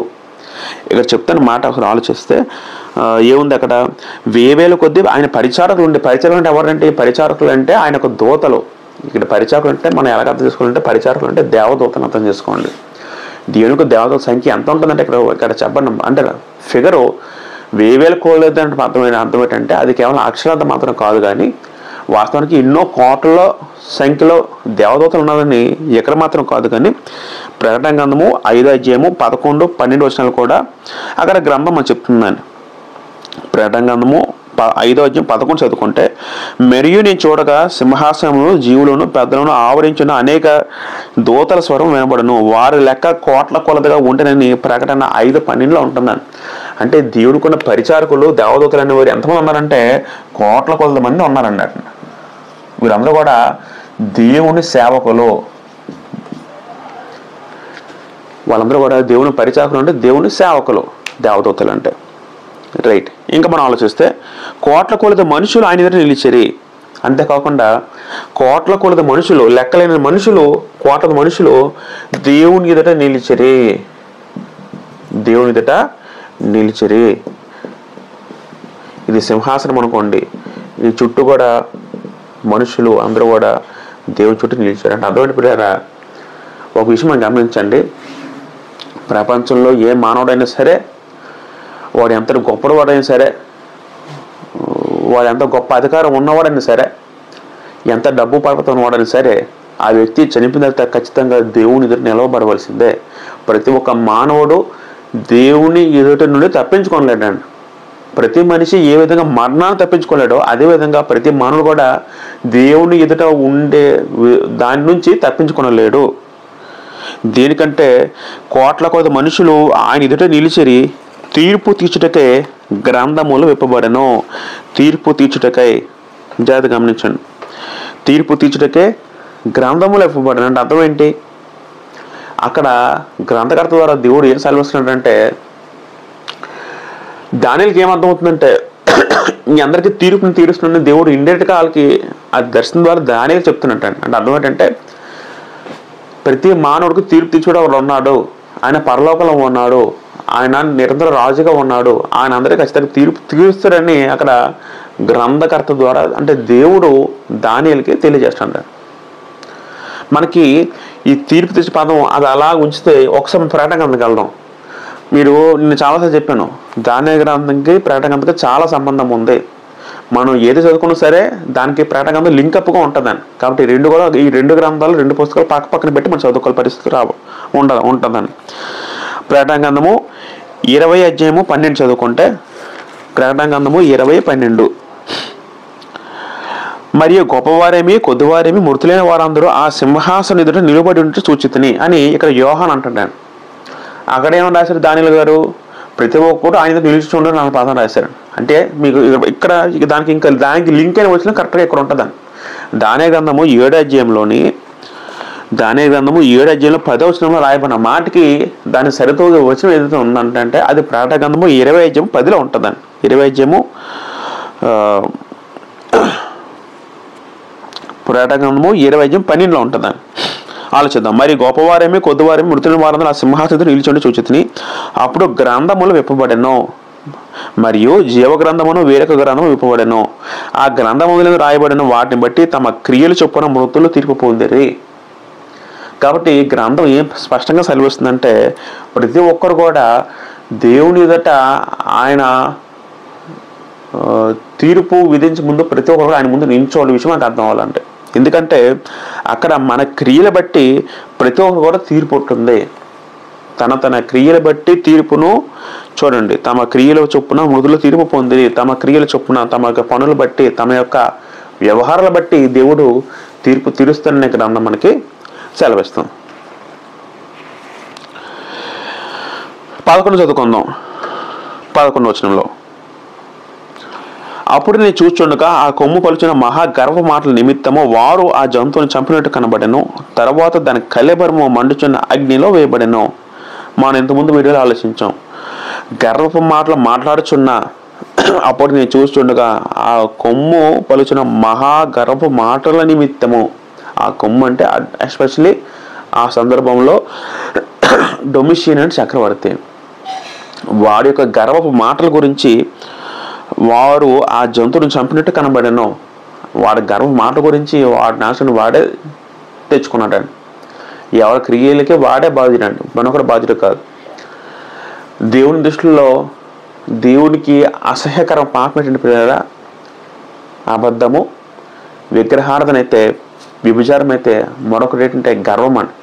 Speaker 1: ఇక్కడ చెప్తున్న మాట ఒకసారి ఆలోచిస్తే ఏముంది అక్కడ? వేవేల కొద్దీ ఆయన పరిచారకులు ఉండే. పరిచారకులు అంటే ఎవరంటే? పరిచారకులు అంటే ఆయన ఒక దూతలు. ఇక్కడ పరిచారకులు అంటే మనం ఎలా అర్థం చేసుకోవాలంటే పరిచారకులు అంటే దేవదూతలు అర్థం చేసుకోండి. దేవునికి దేవదూత సంఖ్య ఎంత ఉంటుందంటే ఇక్కడ చెప్పండి. అంటే ఫిగరు వేవేల కోలేదు అంటే అర్థం ఏంటంటే అది కేవలం అక్షరార్థం మాత్రం కాదు, కానీ వాస్తవానికి ఎన్నో కోట్ల సంఖ్యలో దేవదూతలు ఉన్నారని ఎక్కడ మాత్రం కాదు. కానీ ప్రకటన గ్రంథము 5వ అధ్యాయము 11, 12 వచనాలు కూడా అక్కడ గ్రంథం అని చెప్తుందని. ప్రకటన గ్రంథము 5వ అధ్యాయం 11 చదువుకుంటే, మరియు నేను చూడగా సింహాసనమును జీవులను పెద్దలను ఆవరించిన అనేక దూతల స్వరం వినబడను, వారి లెక్క కోట్ల కొలదిగా ఉంటేనని ప్రకటన 5:12 ఉంటుందని. అంటే దేవుడికున్న పరిచారకులు దేవదూతలు అనేవారు ఎంతమంది ఉన్నారంటే కోట్ల కొలది మంది ఉన్నారన్నట్టు. వీరందరూ కూడా దేవుని సేవకులు. వాళ్ళందరూ కూడా దేవుని పరిచారకులు అంటే దేవుని సేవకులు దేవదూతలు అంటే. రైట్. ఇంకా మనం ఆలోచిస్తే కోట్ల కొలది మనుషులు ఆయన ఎదుట నిలిచారు. అంతేకాకుండా కోట్ల కొలది మనుషులు, లెక్కలేని మనుషులు, కోట్ల మనుషులు దేవుని ఎదుట నిలిచారు. దేవుని ఎదుట నిలిచారు. ఇది సింహాసనం అనుకోండి, ఈ చుట్టూ కూడా మనుషులు అందరూ కూడా దేవుని చుట్టూ నిలిచారు. అంటే అర్థమైపోయారా? ఒక విషయం మనం గమనించండి. ప్రపంచంలో ఏ మానవుడైనా సరే, వాడు ఎంత గొప్పవాడైనా సరే, వాడు ఎంత గొప్ప అధికారం ఉన్నవాడైనా సరే, ఎంత డబ్బు పరపతి ఉన్నవాడైనా సరే, ఆ వ్యక్తి చనిపోయిన తర్వాత ఖచ్చితంగా దేవుని ఎదుట నిలవబడవలసిందే. ప్రతి ఒక్క మానవుడు దేవుని ఎదుట నుండి తప్పించుకోలేడండి. ప్రతి మనిషి ఏ విధంగా మరణాన్ని తప్పించుకోలేడో అదేవిధంగా ప్రతి మానవుడు కూడా దేవుని ఎదుట ఉండే దాని నుంచి తప్పించుకోలేడు. దేనికంటే కోట్ల కొద్ది మనుషులు ఆయన ఎదుట నిలిచిరి, తీర్పు తీర్చుటకై గ్రంథములు విప్పబడెను. తీర్పు తీర్చుటకై, జాగ్రత్తగా గమనించండి, తీర్పు తీర్చుటకై గ్రంథములు విప్పబడెను అంటే అర్థం ఏంటి? అక్కడ గ్రంథకర్త ద్వారా దేవుడు ఏం సెలవిస్తున్నాడంటే, దానిలకి ఏమర్థం అవుతుందంటే మీ అందరికీ తీర్పుని తీరుస్తున్న దేవుడు ఇండైరెక్ట్గా వాళ్ళకి ఆ దర్శనం ద్వారా దానిలు చెప్తున్నట్టు. అంటే అర్థం ఏంటంటే ప్రతి మానవుడికి తీర్పు తీర్చుడు ఒకడు ఉన్నాడు, ఆయన పరలోకంలో ఉన్నాడు, ఆయన నిరంతర రాజుగా ఉన్నాడు, ఆయన అందరికీ ఖచ్చితంగా తీర్పు తీరుస్తాడని అక్కడ గ్రంథకర్త ద్వారా అంటే దేవుడు దానిలకి తెలియజేస్తాడు. మనకి ఈ తీర్పు తీర్చే పదం అది అలా ఉంచితే ఒకసారి ప్రకటన గ్రంథంకి వెళ్దాం. మీరు నేను చాలాసార్లు చెప్పాను, దానియేలు గ్రంథంకి ప్రకటన గ్రంథంకి చాలా సంబంధం ఉంది. మనం ఏది చదువుకున్నా సరే దానికి ప్రకటన గ్రంథం లింక్ అప్గా ఉంటుందని. కాబట్టి ఈ రెండు గ్రంథాలు, 2 పుస్తకాలు పక్క పక్కన పెట్టి మనం చదువుకోవాలి పరిస్థితి ఉంటుందని. ప్రకటన గ్రంథము 20వ అధ్యాయము 12 చదువుకుంటే, ప్రకటన గ్రంథము 20:12, మరియు గొప్పవారేమి కొద్దివారేమి మృతులైన వారందరూ ఆ సింహాసనం ఎదుట నిలబడి ఉంటే చూచితిని అని ఇక్కడ యోహాన్ అంటున్నాడు. అక్కడ ఏమని రాశారు దానియేలు గారు? ప్రతి ఒక్కరు ఆయన నిలిచి ఉండని 4 పదం రాశారు. అంటే మీకు ఇక్కడ దానికి లింక్ అయిన వచ్చిన కరెక్ట్గా ఇక్కడ ఉంటుందని. దానియేలు గ్రంథము 7వ అధ్యాయంలో 10వ వచనంలో రాయబడిన మాటకి దాని సరితూగే వచనం ఏదైతే ఉందంటే అది ప్రకటన గ్రంథము 20వ అధ్యాయం 10లో ఉంటుందని. 20వ అధ్యాయము ప్రకటన గ్రంథము 20వ అధ్యాయం 12లో ఉంటుందని. ఆలోచిద్దాం. మరి గొప్పవారేమి కొద్దివారేమి మృతులైన వారందరూ ఆ సింహాసనం నిలిచి చూచితిని, అప్పుడు గ్రంథములు విప్పబడెను, మరియు జీవ గ్రంథమును వేరొక గ్రంథము విప్పబడెను. ఆ గ్రంథములను రాయబడిన వాటిని బట్టి తమ క్రియలు చొప్పున మృతులు తీర్పు పొందిరి. కాబట్టి ఈ గ్రంథం ఏం స్పష్టంగా సెలవిస్తుందంటే ప్రతి ఒక్కరు కూడా దేవుని ఎదుట ఆయన తీర్పు విధించే ముందు ప్రతి ఒక్కరు ఆయన ముందు నిల్చోవాలి విషయం మనకు అర్థం అవ్వాలంటే. ఎందుకంటే అక్కడ మన క్రియలు బట్టి ప్రతి ఒక్కరు కూడా తీర్పు ఉంటుంది. తన క్రియలు బట్టి తీర్పును చూడండి. తమ క్రియల చొప్పున మృదుల తీర్పు పొంది, తమ క్రియల చొప్పున తమ యొక్క పనులు బట్టి, తమ యొక్క వ్యవహారాల బట్టి దేవుడు తీర్పు తీరుస్తాడని గ్రంథం మనకి సెలవిస్తాం. 11 చదువుకుందాం. 11 వచనంలో, అప్పుడు నేను చూచుండగా ఆ కొమ్ము పలుచిన మహా గర్వ మాటల నిమిత్తము వారు ఆ జంతువుని చంపినట్టు కనబడెను. తర్వాత దాని కలెబరము మండుచున్న అగ్నిలో వేయబడెను. మనం ఇంతకుముందు వీడియోలో ఆలోచించాం. గర్వపు మాటలు మాట్లాడుచున్న అప్పుడు నేను చూస్తుండగా ఆ కొమ్ము పలుచిన మహా గర్వపు మాటల నిమిత్తము, ఆ కొమ్ము అంటే ఎస్పెషలీ ఆ సందర్భంలో డొమిషియన్ అంటే చక్రవర్తి, వాడి యొక్క గర్వపు మాటల గురించి వారు ఆ జంతువుని చంపినట్టు కనబడెను. వాడి గర్వ మాట గురించి వాడి నాశనం వాడే తెచ్చుకున్నాడండి. ఎవరి క్రియలకి వాడే బాధ్యుడండి, మనొకరు బాధ్యుడు కాదు. దేవుని దృష్టిలో దేవునికి అసహ్యకరం పాపం ఏంటంటే పిల్లరా, అబద్ధము, విగ్రహారాధన అయితే, వ్యభిచారం అయితే, మరొకటి ఏంటంటే గర్వం అండి.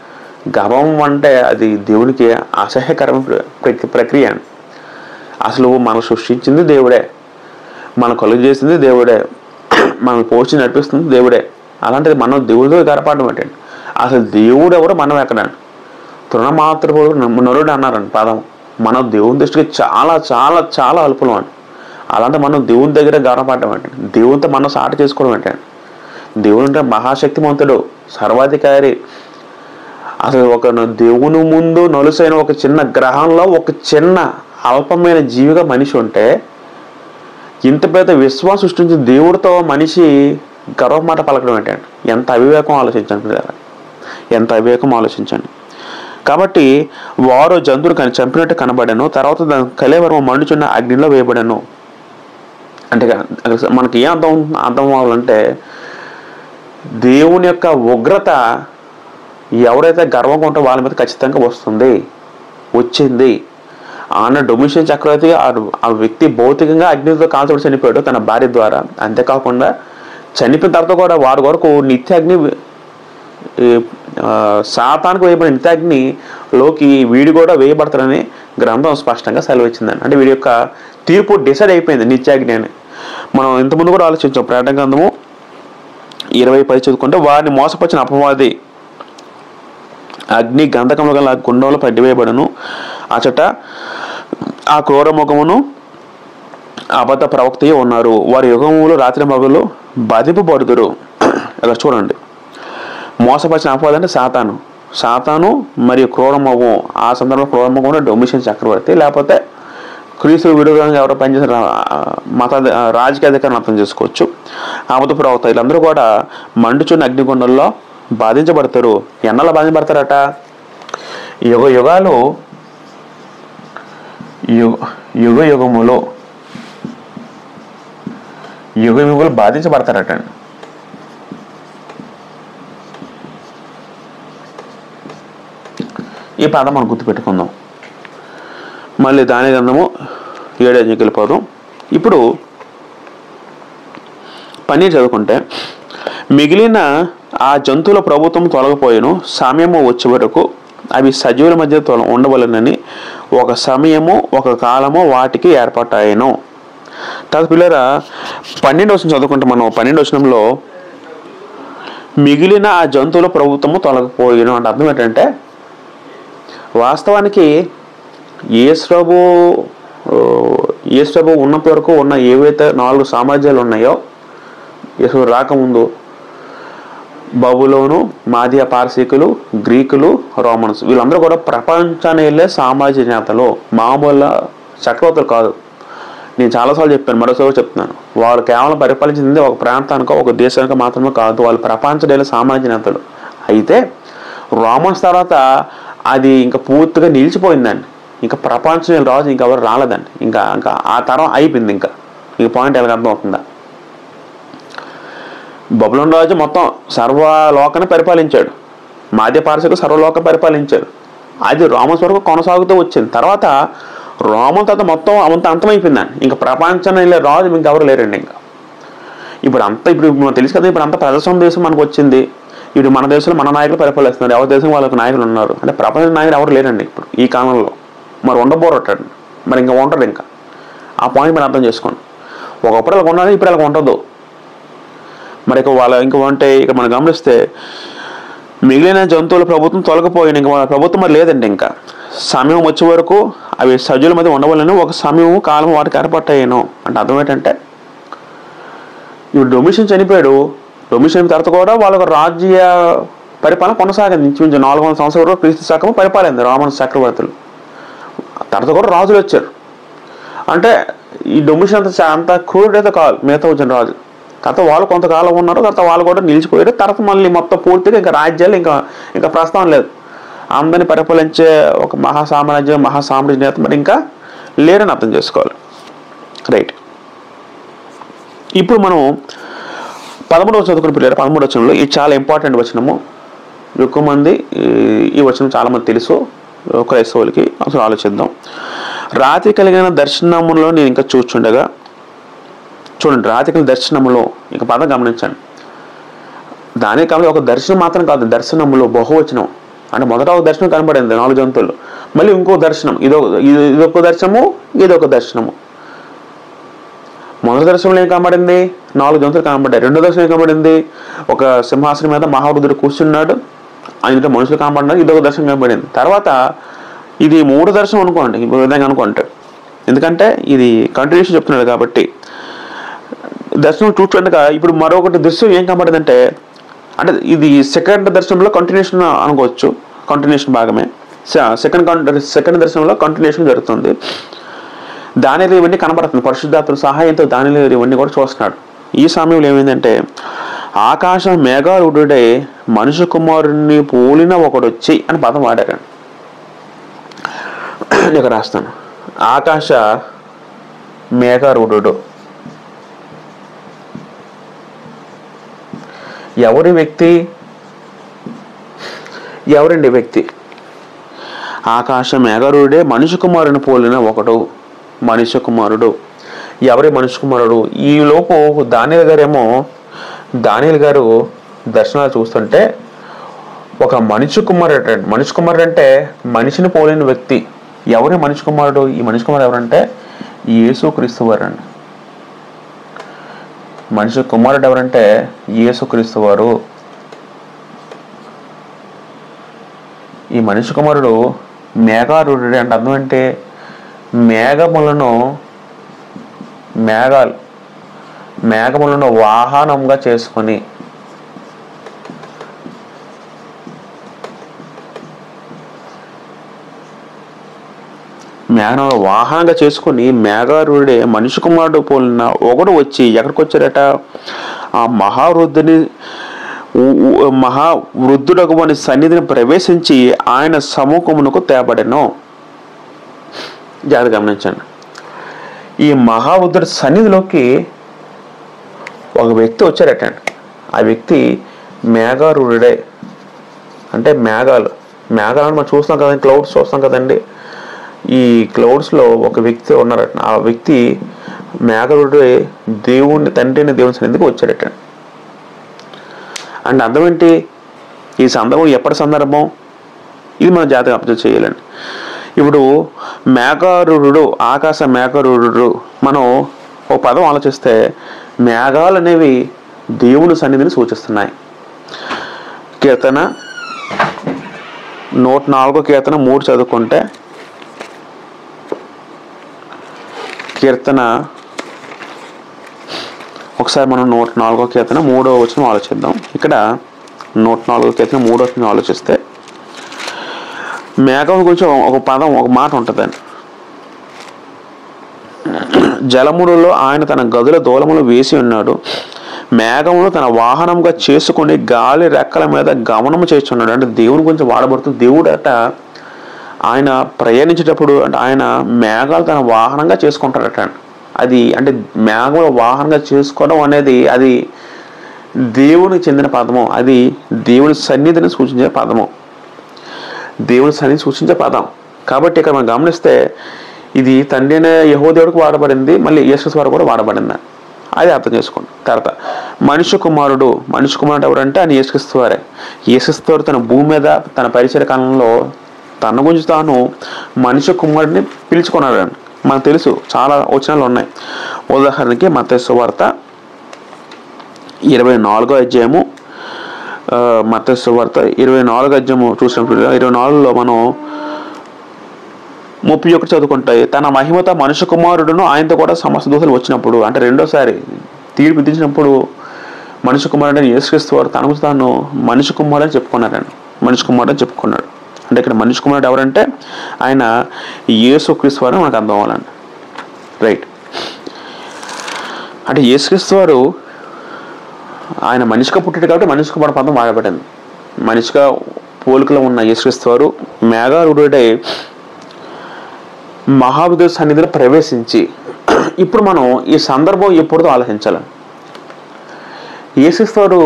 Speaker 1: గర్వం అంటే అది దేవునికి అసహ్యకరమైన ప్రక్రియ అండి. అసలు మనం సృష్టించింది దేవుడే, మన కలుగు చేసింది దేవుడే, మనం పోషణ నడిపిస్తుంది దేవుడే. అలాంటిది మనం దేవుడితో గడపడం ఏంటండి. అసలు దేవుడు ఎవరు, మనం ఎక్కడండి. తృణమాత్రపుడు నరుడు అన్నారండి పదం. మనం దేవుని దృష్టికి చాలా చాలా చాలా అల్పులం అండి. అలాంటి మనం దేవుని దగ్గర గడపడడం ఏంటండి, దేవునితో మనం సాటి చేసుకోవడం ఏంటండి. దేవుడు అంటే మహాశక్తిమంతుడు, సర్వాధికారి. అసలు ఒక దేవుని ముందు నలుసైన ఒక చిన్న గ్రహంలో ఒక చిన్న అల్పమైన జీవిగా మనిషి ఉంటే, ఇంత పెద్ద విశ్వాసం సృష్టించిన దేవుడితో మనిషి గర్వ మాట పలకడం ఏంటండి. ఎంత అవివేకం ఆలోచించండి, ఎంత అవివేకం ఆలోచించండి. కాబట్టి వారు జంతువుని చంపినట్టు కనబడాను. తర్వాత దాని కలేవరం మండుచున్న అగ్నిలో వేయబడాను. అంటే మనకి ఏం అర్థం అవ్వాలంటే, దేవుని యొక్క ఉగ్రత ఎవరైతే గర్వంగా ఉంటే వాళ్ళ మీద ఖచ్చితంగా వచ్చింది. ఆన డొమిషియన్ చక్రవర్తి ఆ వ్యక్తి భౌతికంగా అగ్నితో కాల్చబడి చనిపోయాడు తన భార్య ద్వారా. అంతేకాకుండా చనిపోయిన తర్వాత కూడా వారి వరకు నిత్య అగ్ని, సాతానికి వేయబడిన నిత్యాగ్నిలోకి వీడి కూడా వేయబడతారని గ్రంథం స్పష్టంగా సెలవిచ్చిందండి. అంటే వీడి యొక్క తీర్పు డిసైడ్ అయిపోయింది నిత్యాగ్ని అని. మనం ఇంతకుముందు కూడా ఆలోచించాం. ప్రకటన గ్రంథము 20:10 చదువుకుంటే, వారిని మోసపరిచిన అపవాది అగ్ని గంధకముల గల గుండంలో పడివేయబడను. అచట ఆ క్రూర ముఖమును అబద్ధ ప్రవక్తయే ఉన్నారు. వారి యుగములు రాత్రి మగలు బాధింపబడుదురు. ఇక్కడ చూడండి, మోసపరిచిన అపవాది అంటే సాతాను మరియు క్రూరమోగం. ఆ సందర్భంలో క్రూరమోగం డొమిషియన్ చక్రవర్తి, లేకపోతే క్రీస్తు విడుదల ఎవరో పనిచేసిన రాజకీయ అధికారులను అర్థం చేసుకోవచ్చు. అబద్ధ ప్రవక్త వీళ్ళందరూ కూడా మండుచున్న అగ్నిగుండంలో బాధించబడతారు. ఎన్నలా బాధించబడతారట? యుగములు బాధించబడతారట. ఈ పదం మనం గుర్తుపెట్టుకుందాం. మళ్ళీ దాని గ్రంథము 7 వెళ్ళిపోదాం. ఇప్పుడు 12 చదువుకుంటే, మిగిలిన ఆ జంతువుల ప్రభుత్వం తొలగిపోయాను. సమయము వచ్చే వరకు అవి సజీవుల మధ్య ఉండవలనని ఒక సమయము ఒక కాలము వాటికి ఏర్పడ్డాయను. తర్వాత పిల్లరా 12వ వచనం చదువుకుంటే, మనం 12వ వచనంలో మిగిలిన ఆ జంతువుల ప్రభుత్వము తొలగిపోయాను అంటే అర్థం ఏంటంటే, వాస్తవానికి యేసు ఉన్నంత వరకు ఉన్న ఏవైతే 4 సామ్రాజ్యాలు ఉన్నాయో, యేసు రాకముందు బబులోను, మాదియా పార్సీకులు, గ్రీకులు, రోమన్స్, వీళ్ళందరూ కూడా ప్రపంచాన్ని వెళ్ళే సామాజిక నేతలు, మామూలు చక్రవర్తులు కాదు. నేను చాలాసార్లు చెప్పాను, మరోసారి చెప్తున్నాను. వాళ్ళు కేవలం పరిపాలించింది ఒక ప్రాంతానికో ఒక దేశానికో మాత్రమే కాదు, వాళ్ళు ప్రపంచంలో వెళ్ళే సామాజిక నేతలు. అయితే రోమన్స్ తర్వాత అది ఇంకా పూర్తిగా నిలిచిపోయిందండి. ఇంకా ప్రపంచం రాజు ఇంకెవరు రాలేదండి. ఇంకా ఆ తరం అయిపోయింది. ఇంకా పాయింట్ ఎలాగ అర్థం అవుతుందా? బబులోను రాజు మొత్తం సర్వలోకాన్ని పరిపాలించాడు. మాధ్య పార్సీకులు సర్వలోకం పరిపాలించాడు. అది రోమన్స్ వరకు కొనసాగుతూ వచ్చింది. తర్వాత రోమన్ తర్వాత మొత్తం అంతమైపోయిందండి. ఇంకా ప్రపంచాన్ని వెళ్ళే రాజు ఇంకెవరు లేరండి. ఇంకా ఇప్పుడు మనకు తెలుసు కదా, ఇప్పుడు అంతా ప్రజాస్వామ్య దేశం మనకు వచ్చింది. ఇప్పుడు మన దేశంలో మన నాయకులు పరిపాలిస్తున్నారు, ఎవరి దేశం వాళ్ళకి నాయకులు ఉన్నారు. అంటే ప్రపంచ నాయకులు ఎవరు లేరండి ఇప్పుడు ఈ కాలంలో. మరి ఉండబోరటండి, మరి ఇంకా ఉండదు. ఇంకా ఆ పాయింట్ మీరు అర్థం చేసుకోండి. ఒకప్పుడు అలా ఉన్నది, ఇప్పుడు అలా ఉండదు. మరి ఇక ఇంకా అంటే ఇక మనం గమనిస్తే మిగిలిన జంతువుల ప్రభుత్వం తొలగిపోయింది. ఇంకా ప్రభుత్వం మరి లేదండి. ఇంకా సమయం వచ్చే వరకు అవి సజ్జుల మధ్య ఉండవాలని ఒక సమయం కాలం వాటికి ఏర్పట్టాయేనో. అంటే అర్థం ఏంటంటే, ఇప్పుడు డొమిషన్ చనిపోయాడు. డొమిషన్ తర్వాత కూడా వాళ్ళకు రాజ్య పరిపాలన కొనసాగింది. ఇంచుమించు 400 సంవత్సరాల వరకు క్రీస్తు శకం పరిపాలింది రోమన్ చక్రవర్తులు. తర్వాత కూడా రాజులు వచ్చారు. అంటే ఈ డొమిషన్ అంత క్రూరుడు అయితే కాదు మిగతా వచ్చిన రాజు. తర్వాత వాళ్ళు కొంతకాలం ఉన్నారు, తర్వాత వాళ్ళు కూడా నిలిచిపోయారు. తర్వాత మళ్ళీ మొత్తం పూర్తిగా ఇంకా రాజ్యాలు ఇంకా ప్రస్తావన లేదు. అందరిని పరిపాలించే ఒక మహాసామ్రాజ్య నేత మరి ఇంకా లేరని అర్థం చేసుకోవాలి. రైట్. ఇప్పుడు మనం 13వ చదువుకుని పిల్లలు 13వ వచనంలో ఇది చాలా ఇంపార్టెంట్ వచనము. ఎక్కువ మంది ఈ వచనం చాలామంది తెలుసు క్రైస్తవులకి. అసలు ఆలోచిద్దాం. రాత్రి కలిగిన దర్శనములో నేను ఇంకా చూస్తుండగా, చూడండి, రాత్రి కలిగిన దర్శనములో ఇంకా పదం గమనించండి. దానికి కాబట్టి ఒక దర్శనం మాత్రం కాదు, దర్శనములో బహువచనం. అంటే మొదట ఒక దర్శనం కనబడింది 4 జంతువులు, మళ్ళీ ఇంకో దర్శనం, ఇదొక దర్శనము, ఇదొక దర్శనము. మొదటి దర్శనంలో ఏం కనబడింది? 4 జంతువులు కనబడ్డాయి. రెండో దర్శనం ఏం కనబడింది? ఒక సింహాసనం మీద మహారుద్రుడు కూర్చున్నాడు, ఆయన మనుషులు కనబడినారు. ఇదొక దర్శనం కనబడింది. తర్వాత ఇది 3వ దర్శనం అనుకోండి, ఈ విధంగా అనుకుంటే, ఎందుకంటే ఇది కంటిన్యూషన్ చెప్తున్నాడు కాబట్టి. దర్శనం చూస్తుండగా ఇప్పుడు మరొకటి దృశ్యం ఏం కనబడిందంటే, అంటే ఇది సెకండ్ దర్శనంలో కంటిన్యూషన్ అనుకోవచ్చు, కంటిన్యూషన్ భాగమే. సెకండ్ దర్శనంలో కంటిన్యూషన్ జరుగుతుంది. దానిలో ఇవన్నీ కనబడుతుంది. పరిశుద్ధాత్మ సహాయంతో దానిలో ఇవన్నీ కూడా చూస్తున్నాడు. ఈ సమయంలో ఏమైందంటే, ఆకాశం మేఘారూఢుడై మనుష్య కుమారుడిని పోలిన ఒకడు వచ్చి అని పదం వాడారు. ఇక్కడ రాస్తాను. ఆకాశ మేఘారూఢుడు ఎవరండి వ్యక్తి? ఆకాశ మేఘారూఢుడే మనుష్య కుమారుని పోలిన ఒకడు. మనుష్య కుమారుడు ఎవరి మనుష్య కుమారుడు? ఈ లోపు దానియేలు గారు దర్శనాలు చూస్తుంటే ఒక మనుష్య కుమారుడు అంటే మనిషిని పోలిన వ్యక్తి. ఎవరి మనిషి కుమారుడు? ఈ మనిషి కుమారుడు ఎవరంటే యేసుక్రీస్తు వారండి. మనిషి కుమారుడు ఎవరంటే యేసుక్రీస్తు వారు. ఈ మనిషి కుమారుడు మేఘారూఢుడే అంటే అర్థం అంటే మేఘములను వాహనంగా చేసుకొని, మేఘారూఢుడే మనిషి కుమారుడు పోలిన ఒకడు వచ్చి ఎక్కడికి వచ్చారట? ఆ మహావృద్ధుడకు వాని సన్నిధిని ప్రవేశించి ఆయన సముఖమునకు తేబడెను. జాగ్రత్త గమనించండి. ఈ మహావృద్ధుడి సన్నిధిలోకి ఒక వ్యక్తి వచ్చారటండి. ఆ వ్యక్తి మేఘారూఢుడే. అంటే మేఘాలు మనం చూస్తాం కదండి, క్లౌడ్స్ చూస్తాం కదండి. ఈ క్లౌడ్స్లో ఒక వ్యక్తి ఉన్నారట. ఆ వ్యక్తి మేఘారూఢుడే తండ్రిని దేవుని సన్నిధికి వచ్చారటండి. అంటే అర్థం ఏంటి? ఈ సందర్భం ఎప్పటి సందర్భం? ఇది మనం జాగ్రత్తగా అబ్జర్వ్ చేయాలండి. ఇప్పుడు మేఘారూఢుడు, ఆకాశ మేఘారూఢుడు, మనం ఒక పదం ఆలోచిస్తే మేఘాలు అనేవి దేవుని సన్నిధిని సూచిస్తున్నాయి. కీర్తన 104 కీర్తన 3 చదువుకుంటే, కీర్తన ఒకసారి మనం 104 కీర్తన 3వ వచనం ఆలోచిద్దాం. ఇక్కడ 104 కీర్తన 3వ వచనం ఆలోచిస్తే మేఘం గురించి ఒక మాట ఉంటుందండి. జలములలో ఆయన తన గదుల దూలములు వేసి ఉన్నాడు, మేఘమును తన వాహనంగా చేసుకుని గాలి రెక్కల మీద గమనము చేస్తున్నాడు. అంటే దేవుని గురించి వాడబడుతుంది. దేవుడు అట ఆయన ప్రయాణించేటప్పుడు అంటే ఆయన మేఘాలు తన వాహనంగా చేసుకుంటాడట. అది అంటే మేఘముల వాహనంగా చేసుకోవడం అనేది అది దేవునికి చెందిన పదము. అది దేవుని సన్నిధిని సూచించే పదము, దేవుని సన్నిధిని సూచించే పదం. కాబట్టి ఇక్కడ మనం గమనిస్తే ఇది తండ్రి అనే యెహోవా దేవుడికి వాడబడింది, మళ్ళీ యేసు వారు కూడా వాడబడింది. అది అర్థం చేసుకోండి. తర్వాత మనిషి కుమారుడు ఎవరంటే ఆయన యేసుక్రీస్తు వారే. యేసుక్రీస్తు వారు తన భూమి మీద తన పరిచయ కాలంలో తన గురించి తాను మనిషి కుమారుడిని పిలుచుకున్నాడు అని మనకు తెలుసు. చాలా వచనాలు ఉన్నాయి. ఉదాహరణకి మత్తయి సువార్త 24వ అధ్యాయము, మత్తయి సువార్త 24వ అధ్యాయము చూసినప్పుడు 24లో మనం 31 చదువుకుంటాయి. తన మహిమతో మనుష్య కుమారుడును ఆయనతో కూడా సమస్త దూతలు వచ్చినప్పుడు, అంటే రెండోసారి తీర్పు విధించినప్పుడు మనుష్య కుమారుడు యేసుక్రీస్తు వారు తనకు తాను మనుష్య కుమారుడు అని చెప్పుకున్నాడు. అంటే ఇక్కడ మనుష్య కుమారుడు ఎవరంటే ఆయన యేసుక్రీస్తు వారు మనకు అర్థం అవ్వాలండి. రైట్. అంటే యేసుక్రీస్తు వారు ఆయన మనిషిగా పుట్టాడు కాబట్టి మనిషి కుమారుడు పదం వాడబడింది. మనిషిగా పోలికలో ఉన్న యేసుక్రీస్తు వారు మేఘారూఢుడై మహావిధుల సన్నిధిలో ప్రవేశించి, ఇప్పుడు మనం ఈ సందర్భం ఎప్పుడుతో ఆలోచించాలి. యేసుక్రీస్తు వారు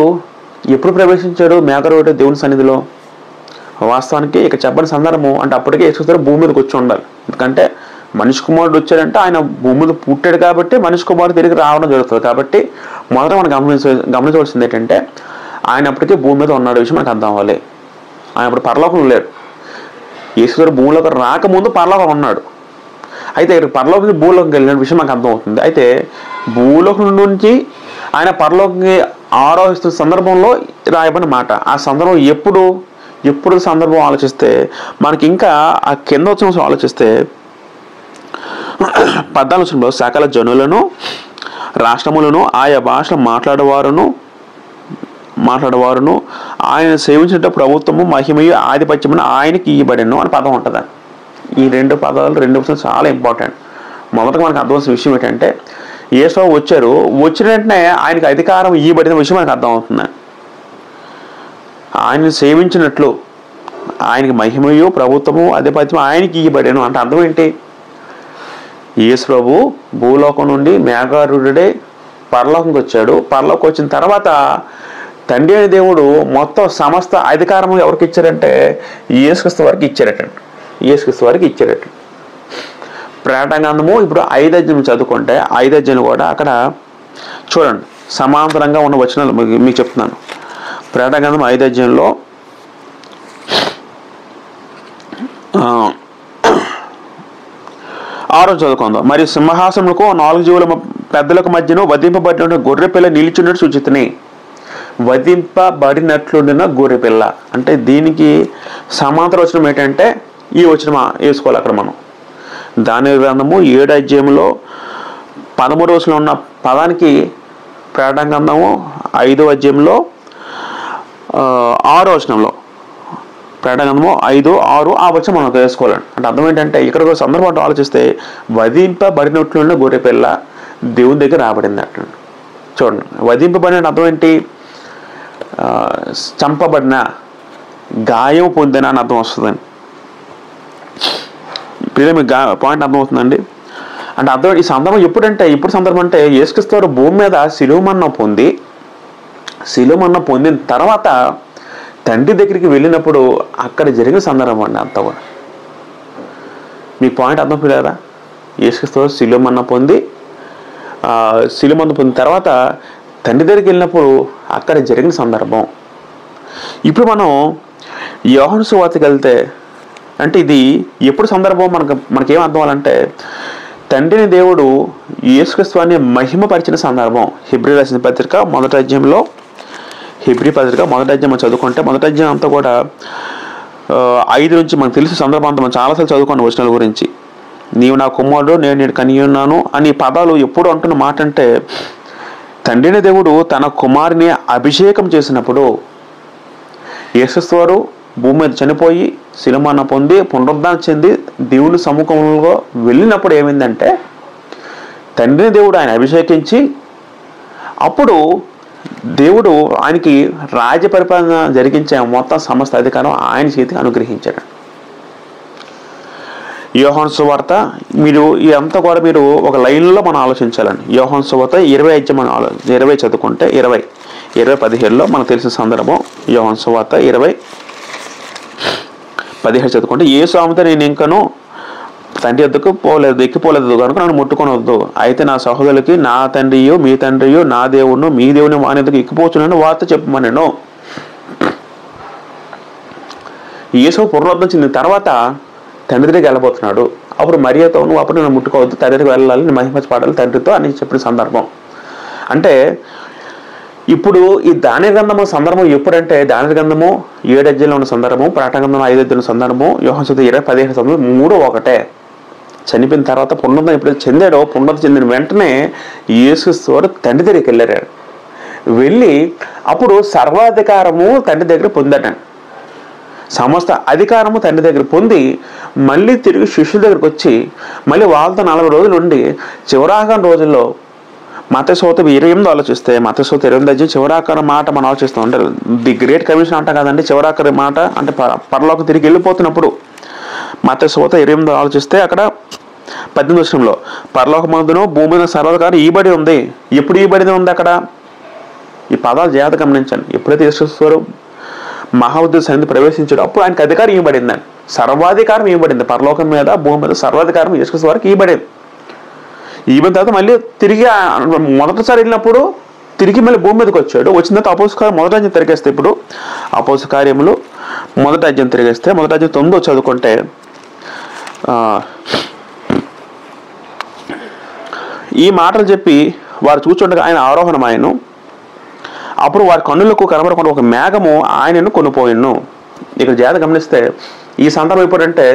Speaker 1: ఎప్పుడు ప్రవేశించాడు మేఘారూఢుడై దేవుని సన్నిధిలో? వాస్తవానికి ఇక చెప్పని సందర్భం అంటే అప్పటికే యేసుక్రీస్తు వారు భూమి మీదకి వచ్చి ఉండాలి. ఎందుకంటే మనిషి కుమారుడు వచ్చాడంటే ఆయన భూమి మీద పుట్టాడు కాబట్టి మనిషి కుమారుడు తిరిగి రావడం జరుగుతుంది. కాబట్టి మొదట మనం గమనించవలసింది ఏంటంటే ఆయన అప్పటికే భూమి మీద ఉన్నాడు విషయం మనకు అర్థం అవ్వాలి. ఆయన అప్పుడు పరలోకం లేడు. యేసుక్రీస్తు వారు భూమిలోకి రాకముందు పరలోకం ఉన్నాడు. అయితే పరలోకం నుంచి భూలోకం వెళ్ళిన విషయం మనకు అర్థం అవుతుంది. అయితే భూలోకం నుంచి ఆయన పరలోకంకి ఆరోహిస్తున్న సందర్భంలో రాయబడిన మాట. ఆ సందర్భం ఎప్పుడు సందర్భం ఆలోచిస్తే మనకి ఇంకా ఆ కింద వచ్చిన ఆలోచిస్తే 14 సకల జనులను రాష్ట్రములను ఆయా భాషలు మాట్లాడేవారును ఆయన సేవించిన ప్రభుత్వము మహిమయు ఆధిపత్యమును ఆయనకి ఇవ్వబడెను అని పదం ఉంటుంది. ఈ రెండు పదాలు చాలా ఇంపార్టెంట్. మొదటగా మనకు అర్థమవుతున్న విషయం ఏంటంటే యేసు వచ్చిన వెంటనే ఆయనకి అధికారం ఇవ్వబడిన విషయం మనకు అర్థమవుతుంది. ఆయన సేవించినట్లు ఆయనకి మహిమయు ప్రభుత్వము ఆధిపత్యం ఆయనకి ఇవ్వబడెను అంటే అర్థం ఏంటి? యేసు ప్రభు భూలోకం నుండి మేఘారూఢుడై పరలోకంకి వచ్చాడు. పరలోకి వచ్చిన తర్వాత తండ్రి అయిన దేవుడు మొత్తం సమస్త అధికారం ఎవరికి ఇచ్చారంటే యేసుక్రీస్తు వారికి ఇచ్చారట. ప్రకటన గ్రంథము ఇప్పుడు 5 అధ్యాయం చదువుకుంటే 5 అధ్యాయం కూడా అక్కడ చూడండి సమాంతరంగా ఉన్న వచనాలు మీకు చెప్తున్నాను. ప్రకటన గ్రంథం 5 అధ్యాయంలో 6 చదువుకుందాం. మరియు సింహాసనములకు 4 జీవుల పెద్దలకు మధ్యను వధింపబడిన గొర్రెపిల్ల నిలిచినట్టు సూచితని. వధింపబడినట్లుండిన గొర్రెపిల్ల అంటే దీనికి సమాంతర వచనం ఏంటంటే ఈ వచనం వేసుకోవాలి అక్కడ మనం. దాని గ్రంథము 7 అధ్యాయంలో 13 వచనంలో ఉన్న పదానికి ప్రకటన గ్రంథము 5వ అధ్యాయంలో 6వ వచనంలో ప్రకటన గ్రంథము 5, 6 ఆ వచనం మనం వేసుకోవాలండి. అంటే అర్థం ఏంటంటే ఇక్కడ ఒక సందర్భంలో ఆలోచిస్తే వధింపబడినట్లున్న గొర్రెపిల్ల దేవుని దగ్గర రాబడింది అంట. చూడండి వధింపబడిన అర్థం ఏంటి? చంపబడిన, గాయం పొందిన అని అర్థం వస్తుందండి. ఇప్పుడు మీకు పాయింట్ అర్థమవుతుందండి. అంటే అర్థం ఈ సందర్భం ఎప్పుడు సందర్భం అంటే యేసుక్రీస్తు వారు భూమి మీద శిలువ మరణం పొందిన తర్వాత తండ్రి దగ్గరికి వెళ్ళినప్పుడు అక్కడ జరిగిన సందర్భం అండి అంతా కూడా. మీ పాయింట్ అర్థం లేదా? యేసుక్రీస్తు వారు శిలువ మరణం పొందిన తర్వాత తండ్రి దగ్గరికి వెళ్ళినప్పుడు అక్కడ జరిగిన సందర్భం. ఇప్పుడు మనం యోహాను సువార్తకి వెళ్తే అంటే ఇది ఎప్పుడు సందర్భం మనకేం అర్థం అవ్వాలంటే తండ్రిని దేవుడు యేసుక్రీస్తు వారిని మహిమపరిచిన సందర్భం. హెబ్రీ రాసిన పత్రిక 1వ అధ్యాయంలో చదువుకుంటే 1వ అధ్యాయం అంతా కూడా 5 నుంచి మనకు తెలిసిన సందర్భం అంతా మనం చాలాసార్లు చదువుకున్న వచనాల గురించి. నీవు నా కుమారుడు నేను కనియున్నాను అని పదాలు ఎప్పుడు అంటున్న మాట అంటే తండ్రిని దేవుడు తన కుమారుని అభిషేకం చేసినప్పుడు యేసుక్రీస్తు వారు భూమి మీద చనిపోయి శిలువ మరణం పొంది పునరుద్ధానం చెంది దేవుని సముఖంలో వెళ్ళినప్పుడు ఏమైందంటే తండ్రిని దేవుడు ఆయన అభిషేకించి అప్పుడు దేవుడు ఆయనకి రాజ్య పరిపాలన జరిగించే మొత్తం సమస్త అధికారం ఆయన చేతికి అనుగ్రహించాడు. యోహాను సువార్త మీరు ఇదంతా కూడా మీరు ఒక లైన్లో మనం ఆలోచించాలండి. యోహాను సువార్త 20 అధ్యాయం 20 చదువుకుంటే 20:17లో మనకు తెలిసిన సందర్భం. యోహాను సువార్త 20:17 చదువుకుంటే యేసు ఆమెతో నేను ఇంకను తండ్రి ఎద్దుకు పోలేదు, ఎక్కిపోలేదు కనుక నన్ను ముట్టుకొనవద్దు. అయితే నా సహోదరులకి నా తండ్రియు మీ తండ్రియు నా దేవుడు మీ దేవుని వాని ఎక్కిపోచునని వార్త చెప్పమనెను. యేసు పునరుద్ధరణ చెందిన తర్వాత తండ్రి దగ్గరికి వెళ్ళబోతున్నాడు. అప్పుడు మరియతో నువ్వు అప్పుడు నన్ను ముట్టుకోవద్దు, తండ్రి దగ్గరికి వెళ్ళాలి, నేను మహిమపరచాలి తండ్రితో అని చెప్పిన సందర్భం. అంటే ఇప్పుడు ఈ దానియేలు గ్రంథము సందర్భం ఎప్పుడంటే, దానియేలు గ్రంథము 7 అధ్యాయంలో ఉన్న సందర్భము, ప్రకటన గ్రంథం 5 అధ్యాయంలో సందర్భము, యోహాను సువార్త 20:15 సందర్భం, 3 ఒకటే. చనిపోయిన తర్వాత పునరుద్ధరణ ఎప్పుడైతే చెందాడో, పునరుద్ధరణ చెందిన వెంటనే యేసుక్రీస్తు వారు తండ్రి దగ్గరికి వెళ్ళారు. వెళ్ళి అప్పుడు సర్వాధికారము తండ్రి దగ్గర పొందాడు. సమస్త అధికారము తండ్రి దగ్గర పొంది మళ్ళీ తిరిగి శిష్యుల దగ్గరికి వచ్చి మళ్ళీ వాళ్ళతో 40 రోజులు ఉండి చివరాఖరి రోజుల్లో మత్తయి సువార్త 28 ఆలోచిస్తే, మత్తయి సువార్త 28 అధ్యాయం చివరాఖరి మాట మనం ఆలోచిస్తాం. అంటే ది గ్రేట్ కమిషన్ అంటాం కదండి, చివరాఖరి మాట అంటే పరలోకం తిరిగి వెళ్ళిపోతున్నప్పుడు మత్తయి సువార్త 28 ఆలోచిస్తే అక్కడ 18వ వచనంలో పరలోకమందును భూమి మీద సర్వాధికారం ఈబడి ఉంది. ఎప్పుడు ఈబడి ఉంది అక్కడ? ఈ పదాలు జాగ్రత్త గమనించండి. ఎప్పుడైతే యేసుక్రీస్తు మహాఉద్యోగ సన్నిధి ప్రవేశించాడు అప్పుడు ఆయనకు అధికారం ఇవ్వబడిందండి, సర్వాధికారం ఇవ్వబడింది. పరలోకం మీద భూమి మీద సర్వాధికారం యేసుక్రీస్తు వారికి ఇవ్వబడింది. ఈవెన్ తర్వాత మళ్ళీ తిరిగి మొదటిసారి వెళ్ళినప్పుడు తిరిగి మళ్ళీ భూమి మీదకి వచ్చాడు. వచ్చిన తర్వాత అపోస్తల కార్యం మొదటి అధ్యాయం తిరిగేస్తే, ఇప్పుడు అపోస్తల కార్యములు మొదటి అధ్యాయం తిరిగేస్తే, మొదటి అధ్యాయం 9 చదువుకుంటే ఈ మాటలు చెప్పి వారు చూచుండగా ఆయన ఆరోహణమాయను. అప్పుడు వారి కన్నులకు కనబడకుండా ఒక మేఘము ఆయనను కొనిపోయిను. ఇక్కడ జాగ్రత్త గమనిస్తే ఈ సందర్భం ఎప్పుడంటే,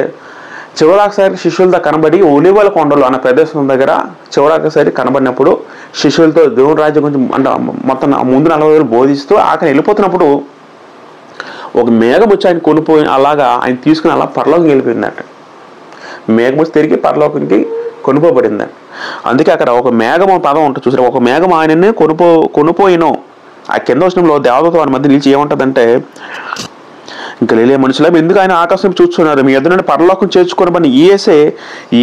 Speaker 1: చివరాకసారి శిష్యులతో కనబడి ఒలీవల కొండలు అన్న ప్రదేశం దగ్గర చివరాకసారి కనబడినప్పుడు శిష్యులతో దేవుని రాజ్యం గురించి అంటే మొత్తం ముందు 40 రోజులు బోధిస్తూ ఆఖరి వెళ్ళిపోతున్నప్పుడు ఒక మేఘం వచ్చి ఆయన కొనిపోయి అలాగా ఆయన తీసుకుని అలా పరలోకం వెళ్ళిపోయిందట. మేఘం వచ్చి తిరిగి పరలోకానికి కొనుపోబడిందండి. అందుకే అక్కడ ఒక మేఘం పదం ఉంటుంది చూసారు, ఒక మేఘం ఆయనని కొనిపోయిను. ఆ కింద వచనంలో దేవదూత వారి మధ్య నిలిచి ఏముంటుందంటే, ఇంకా లేలే మనుషుల ఎందుకు ఆయన ఆకాశం చూస్తున్నారు, మీ ఎదురు పరలోకం చేర్చుకోనబడిన యేసే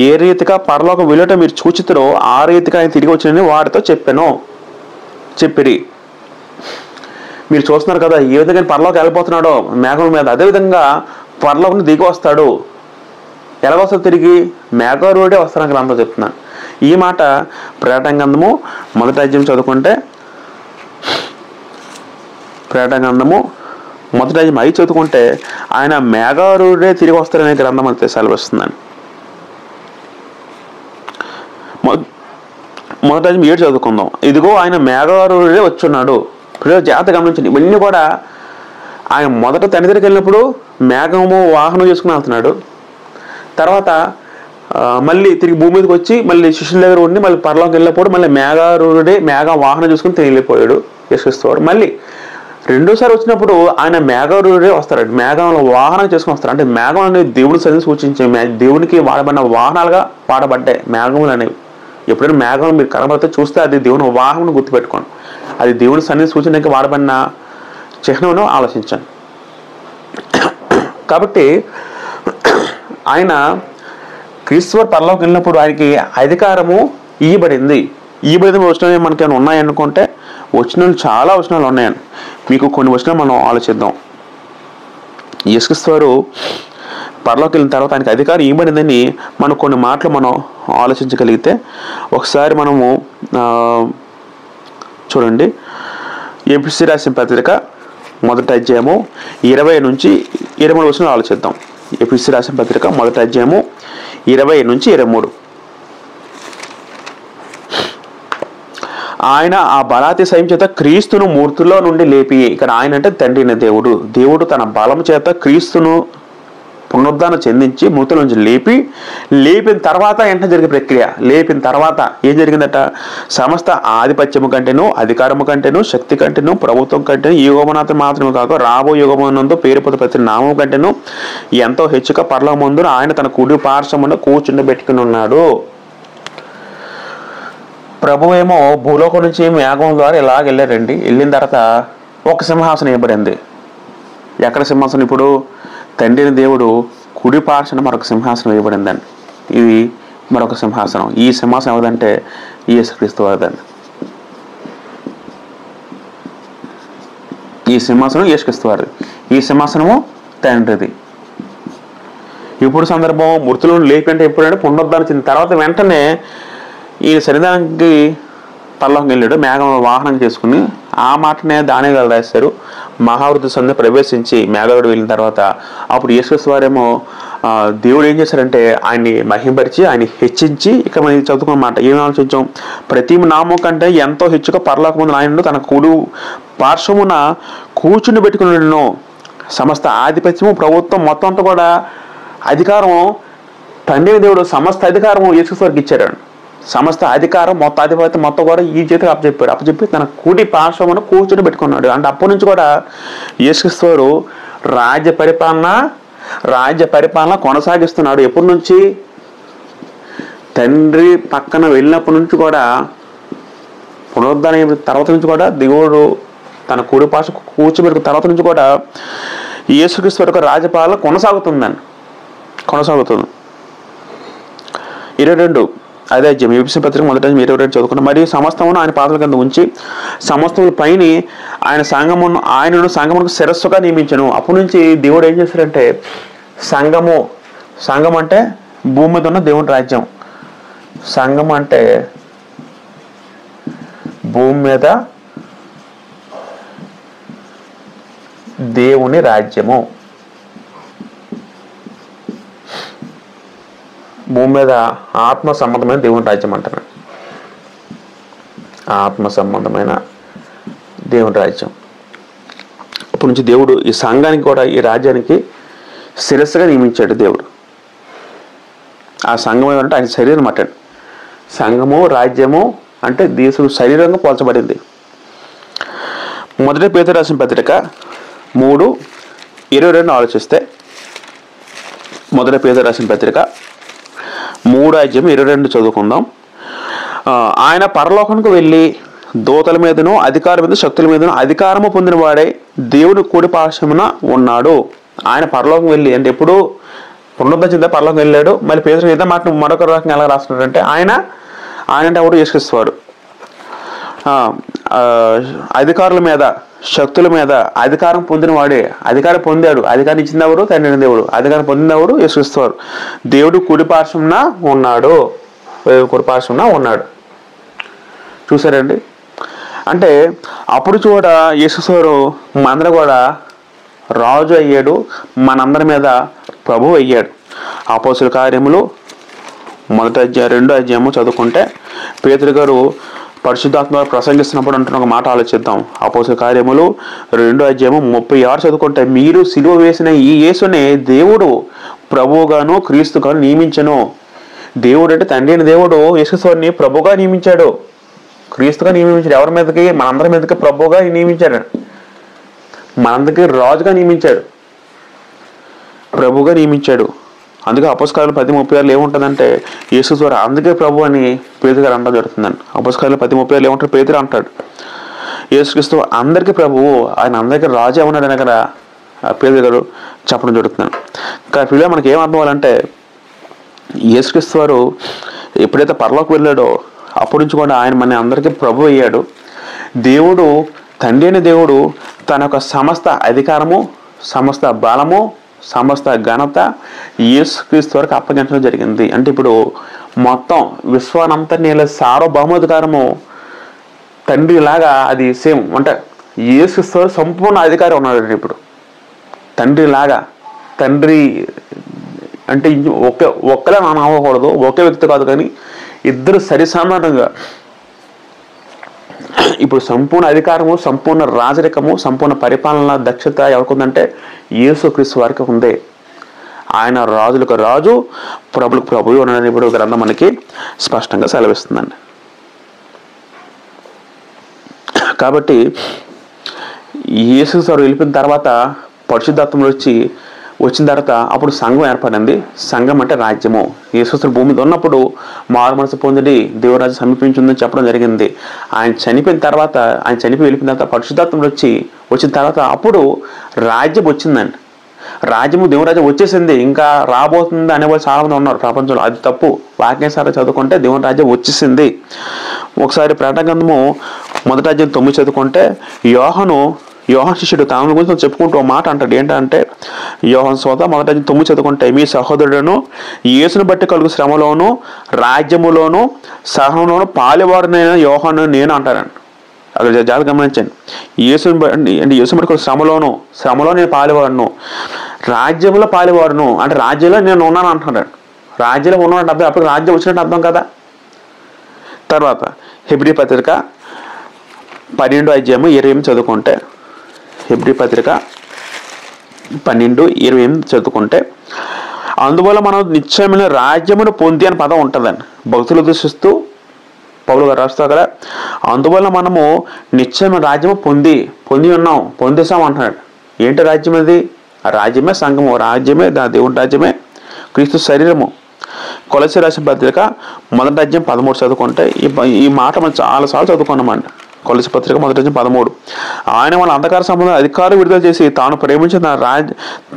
Speaker 1: ఏ రీతిగా పరలోకం వెళ్ళటం మీరు చూచితారో ఆ రీతిగా ఆయన తిరిగి వచ్చినని వారితో చెప్పిరి. మీరు చూస్తున్నారు కదా ఏ విధంగా పరలోకం వెళ్ళిపోతున్నాడో మేఘం మీద, అదేవిధంగా పరలోకం దిగి వస్తాడు. ఎలాగొస్తాడు తిరిగి? మేఘారూఢే వస్తారని గ్రంథం చెప్తున్నాను. ఈ మాట ప్రకటన గ్రంథము మొదటి అధ్యాయం చదువుకుంటే, ప్రకటన గ్రంథము మొదటి అధ్యాయం 5 చదువుకుంటే ఆయన మేఘారూఢే తిరిగి వస్తారనే గ్రంథం అంతే సెలవిస్తుందండి. మొదటి అధ్యాయం 7 చదువుకుందాం. ఇదిగో ఆయన మేఘారూఢే వచ్చున్నాడు. జాగ్రత్త గమనించండి, ఇవన్నీ కూడా ఆయన మొదట తండ్రి దగ్గరికి వెళ్ళినప్పుడు మేఘము వాహనం చేసుకుని వెళ్తున్నాడు. తర్వాత మళ్ళీ తిరిగి భూమి మీదకి వచ్చి మళ్ళీ శిష్యుల దగ్గర ఉండి మళ్ళీ పరలోకి వెళ్ళినప్పుడు మళ్ళీ మేఘారూఢే మేఘ వాహనం చూసుకుని వెళ్ళిపోయాడు యేసుక్రీస్తు. మళ్ళీ రెండోసారి వచ్చినప్పుడు ఆయన మేఘారూఢే వస్తాడు, మేఘంలో వాహనం చేసుకుని వస్తాడు. అంటే మేఘం అనేది దేవుని సన్నిధిని సూచించే దేవునికి వాడబడిన వాహనాలుగా వాడబడ్డాయి మేఘములు అనేవి. ఎప్పుడైనా మేఘం మీరు కనబడితే చూస్తే అది దేవుని వాహనం గుర్తుపెట్టుకోండి, అది దేవుని సన్నిధి సూచనకి వాడబడిన చిహ్నం ఆలోచించండి. కాబట్టి ఆయన క్రీస్తు పరలోకి వెళ్ళినప్పుడు ఆయనకి అధికారము ఇవ్వబడింది. వచనాలు మనకి ఏమైనా ఉన్నాయనుకుంటే వచనాలు చాలా వచనాలు ఉన్నాయని, మీకు కొన్ని వచనాలు మనం ఆలోచిద్దాం. యేసుక్రీస్తు వారు పరలోకి వెళ్ళిన తర్వాత ఆయనకి అధికారం ఇవ్వబడిందని మనం కొన్ని మాటలు మనం ఆలోచించగలిగితే ఒకసారి మనము చూడండి. ఎఫెసీయులకు రాసిన పత్రిక మొదటి అధ్యాయము 20 నుంచి 23 వచనాలు ఆలోచిద్దాం. ఎఫెసీయులకు రాసిన పత్రిక మొదటి అధ్యాయము 20 నుంచి 23. ఆయన ఆ బలాతిశయం చేత క్రీస్తును మూర్తిలో నుండి లేపి, ఇక్కడ ఆయన అంటే తండ్రి అయిన దేవుడు తన బలం చేత క్రీస్తును పునరుద్ధరణ చెందించి మృతుల నుంచి లేపిన తర్వాత వెంటనే జరిగే ప్రక్రియ. లేపిన తర్వాత ఏం జరిగిందట? సమస్త ఆధిపత్యము కంటేను అధికారము కంటేను శక్తి కంటేను ప్రభుత్వం కంటేను ఈ యుగమునందు మాత్రమే కాక రాబో యుగమునందు పేరు పొందు ప్రతి నామం కంటేను ఎంతో హెచ్చుగా పరలోకమందున ఆయన తన కుడి పార్శ్వమున కూర్చుండబెట్టుకుని ఉన్నాడు. ప్రభు ఏమో భూలోకం నుంచి మేఘం ద్వారా ఇలాగ వెళ్ళారండి. వెళ్ళిన తర్వాత ఒక సింహాసనం ఇవ్వబడింది. ఎక్కడ సింహాసనం? ఇప్పుడు తండ్రి దేవుడు కుడి పార్శ్వన మరొక సింహాసనం ఇవ్వబడిందండి. ఇది మరొక సింహాసనం. ఈ సింహాసనం ఎవరిదంటే యేసుక్రీస్తు వారిదండి. ఈ సింహాసనం యేసుక్రీస్తు వారిది, ఈ సింహాసనము తండ్రిది. ఇప్పుడు సందర్భం మృతులను లేపి అంటే ఎప్పుడంటే పునరుద్ధరణ చెందిన తర్వాత వెంటనే ఈ శరీరానికి పరలోకం వెళ్ళాడు మేఘం వాహనం చేసుకుని. ఆ మాటనే దానియేలు రాశారు. మహావృద్ధి సంధి ప్రవేశించి మేఘాడు వెళ్ళిన తర్వాత అప్పుడు యేసుక్రీస్తు వారేమో దేవుడు ఏం చేశారంటే ఆయన్ని మహింపరిచి ఆయన్ని హెచ్చించి, ఇక మనం చదువుకున్నమాట ఏం ఆలోచించాం, ప్రతి నామం కంటే ఎంతో హెచ్చుగా పరలోక ముందు ఆయన తన కుడి పార్శ్వమున కూర్చుని పెట్టుకున్నాను. సమస్త ఆధిపత్యము ప్రభుత్వం మొత్తం అంతా కూడా అధికారం తండ్రి దేవుడు సమస్త అధికారం యేసుక్రీస్తు వారికి ఇచ్చాడు. సమస్త అధికారం మొత్తం ఆధిపత్యం మొత్తం కూడా ఈ చేతికి అప్పచెప్పి తన కుడి పార్శ్వమున కూర్చుని పెట్టుకున్నాడు. అంటే అప్పటి నుంచి కూడా యేసుక్రీస్తు వారు రాజ్య పరిపాలన కొనసాగిస్తున్నాడు. ఎప్పటి నుంచి? తండ్రి పక్కన వెళ్ళినప్పటి నుంచి కూడా, పునరుద్ధరణ తర్వాత నుంచి కూడా దేవుడు తన కుడి పార్శ్వ కూర్చోబెట్టుకున్న తర్వాత నుంచి కూడా యేసుక్రీస్తు వారి రాజ్యపాలన కొనసాగుతుంది. 22 అదే ఎఫెసీ పత్రిక 1:22 చదువుకున్నాం. మరియు సమస్తమును ఆయన పాదాల కింద ఉంచి సమస్తముల పైన ఆయనను సంఘమునకు శిరస్సుగా నియమించను. అప్పటి నుంచి దేవుడు ఏం చేశారంటే సంఘం అంటే భూమి మీద ఉన్న దేవుని రాజ్యం. సంఘం అంటే భూమి మీద దేవుని రాజ్యము. భూమి మీద ఆత్మ సంబంధమైన దేవుని రాజ్యం అంటారు. ఆత్మ సంబంధమైన దేవుని రాజ్యం. అప్పటి నుంచి దేవుడు ఈ సంఘానికి కూడా ఈ రాజ్యానికి శిరస్సుగా నియమించాడు దేవుడు. ఆ సంఘం ఏమంటే ఆయన శరీరం అట్టండి. సంఘము రాజ్యము అంటే దేశం శరీరంగా పోల్చబడింది. 1 పేతురు రాసిన పత్రిక 3:22 ఆలోచిస్తే 1 పేతురు రాసిన పత్రిక 3:22 చదువుకుందాం. ఆయన పరలోకానికి వెళ్ళి దూతల మీదను అధికారం మీద శక్తుల మీదను అధికారము పొందిన వాడే దేవుని కుడి పార్శ్వమున ఉన్నాడు. ఆయన పరలోకం వెళ్ళి అంటే ఎప్పుడు పునరుద్ధరణ చెందిన పరలోకం వెళ్ళాడు. మళ్ళీ పేతురు ఇదే మాట మరొక రకంగా ఎలా రాస్తున్నాడంటే ఆయన అంటే ఎవరు? యేసుక్రీస్తు. అధికారుల మీద శక్తుల మీద అధికారం పొందిన వాడే. అధికారం పొందాడు. అధికారం ఇచ్చింది ఎవరు? తండ్రి దేవుడు. అధికారం పొందినవాడు యేసుక్రీస్తు. దేవుడు కుడి పార్శ్వమున ఉన్నాడు. చూసారండి? అంటే అప్పుడు చూడ యేసుక్రీస్తు మనందరూ కూడా రాజు అయ్యాడు, మనందరి మీద ప్రభు అయ్యాడు. అపోస్తలుల కార్యములు 2 చదువుకుంటే పేతురు గారు పరిశుద్ధాత్మ ప్రసంగిస్తున్నప్పుడు అంటున్న ఒక మాట ఆలోచిద్దాం. అపోస్తలుల కార్యములు 2:36 చదువుకుంటే మీరు సిలువ వేసిన ఈ యేసునే దేవుడు ప్రభువుగాను క్రీస్తుగాను నియమించను. దేవుడు అంటే తండ్రి అయిన దేవుడు యేసుని ప్రభుగా నియమించాడు, క్రీస్తుగా నియమించాడు. ఎవరి మీదకి? మనందరి మీదకి ప్రభుగా నియమించాడు, మనందరికి రాజుగా నియమించాడు, ప్రభుగా నియమించాడు. అందుకే అపోస్తలుల 10:36 ఏముంటుందంటే యేసు ద్వారా అందుకే ప్రభు అని పేతురు గారు అనడం జరుగుతుందండి. అపోస్తలుల 10:36 ఏమంటారు? పేతురు అంటాడు యేసుక్రీస్తు అందరికీ ప్రభువు, ఆయన అందరికీ రాజు ఏమన్నాడని అక్కడ పేతురు గారు చెప్పడం జరుగుతుంది. కానీ పిల్లలు మనకి ఏం అర్థం అవ్వాలంటే యేసుక్రీస్తు వారు ఎప్పుడైతే పరలోకి వెళ్ళాడో అప్పటి నుంచి కూడా ఆయన మన అందరికీ ప్రభు అయ్యాడు. దేవుడు తండ్రి అయిన దేవుడు తన యొక్క సమస్త అధికారము, సమస్త బలము, సమస్త ఘనత యేసుక్రీస్తు వరకు అప్పగించడం జరిగింది. అంటే ఇప్పుడు మొత్తం విశ్వానంతటి సార్వభౌమాధికారము తండ్రి లాగా అది సేమ్. అంటే యేసుక్రీస్తు వారు సంపూర్ణ అధికారం ఉన్నాడు. ఇప్పుడు తండ్రి లాగా, తండ్రి అంటే ఒక్కలే అవ్వకూడదు, ఒకే వ్యక్తి కాదు, కానీ ఇద్దరు సరిసమానంగా ఇప్పుడు సంపూర్ణ అధికారము, సంపూర్ణ రాజరికము, సంపూర్ణ పరిపాలన దక్షత ఎవరికుందంటే యేసుక్రీస్తు వారికి ఉంది. ఆయన రాజులకు రాజు, ప్రభులకు ప్రభువు ఉన్నాడని ఇప్పుడు గ్రంథం మనకి స్పష్టంగా సెలవిస్తుందండి. కాబట్టి యేసుక్రీస్తు వారు వెళ్ళిపోయిన తర్వాత పరిశుద్ధాత్మలు వచ్చిన తర్వాత అప్పుడు సంఘం ఏర్పడింది. సంఘం అంటే రాజ్యము. యేసుక్రీస్తు భూమి మీద ఉన్నప్పుడు మారు మనసు పొంది దేవురాజ్యం సమీపించిందని చెప్పడం జరిగింది. ఆయన చనిపోయిన తర్వాత, ఆయన చనిపోయి వెళ్ళిపోయిన తర్వాత పరిశుద్ధాత్మలు వచ్చిన తర్వాత అప్పుడు రాజ్యం వచ్చిందండి. రాజ్యము దేవురాజ్యం వచ్చేసింది, ఇంకా రాబోతుంది అనేవాళ్ళు చాలా మంది ఉన్నారు ప్రపంచంలో. అది తప్పు. వాక్యానుసారం చదువుకుంటే దేవుని రాజ్యం వచ్చేసింది. ఒకసారి ప్రకటన గ్రంథము 1 అధ్యాయం 9 చదువుకుంటే యోహాను యోహాను శిష్యుడు తన గురించి చెప్పుకుంటూ ఒక మాట అంటాడు. ఏంటంటే యోహాను సువార్త 1:9 చదువుకుంటే, మీ సహోదరుడును యేసును బట్టి కలుగు శ్రమలోను రాజ్యములోను సహనంలోను పాలువాడునైన యోహాను నేను అంటానండి. అక్కడ జాగ్రత్త గమనించండి. యేసుని అంటే యేసు బట్టి శ్రమలో నేను పాలువాడును, రాజ్యంలో పాలువాడును అంటే రాజ్యంలో నేను ఉన్నాను అంటున్నాడు. రాజ్యంలో ఉన్నాడు అర్థం, అప్పుడు రాజ్యం వచ్చినట్టు అర్థం కదా. తర్వాత హెబ్రీ పత్రిక 12:20 చదువుకుంటే, హెబ్రీ పత్రిక 12:20 చదువుకుంటే, అందువల్ల మనం నిశ్చయమైన రాజ్యమును పొంది అనే పదం ఉంటుందండి. భక్తులు దృష్టిస్తూ పౌలు గారు రాస్తారు కదా, అందువల్ల మనము నిశ్చయమైన రాజ్యము పొంది ఉన్నాం, పొందేసాం అంటున్నాడు. ఏంటి రాజ్యం అది? ఆ రాజ్యమే సంఘము, రాజ్యమే దేవుని రాజ్యమే క్రీస్తు శరీరము. కొలస్సీ రాసిన పత్రిక 1:13 చదువుకుంటే ఈ మాట మనం చాలాసార్లు చదువుకున్నామండి. కొలస్సీ పత్రిక 1:13, ఆయన వాళ్ళ అంధకార సంబంధం అధికారులు విడుదల చేసి తాను ప్రేమించిన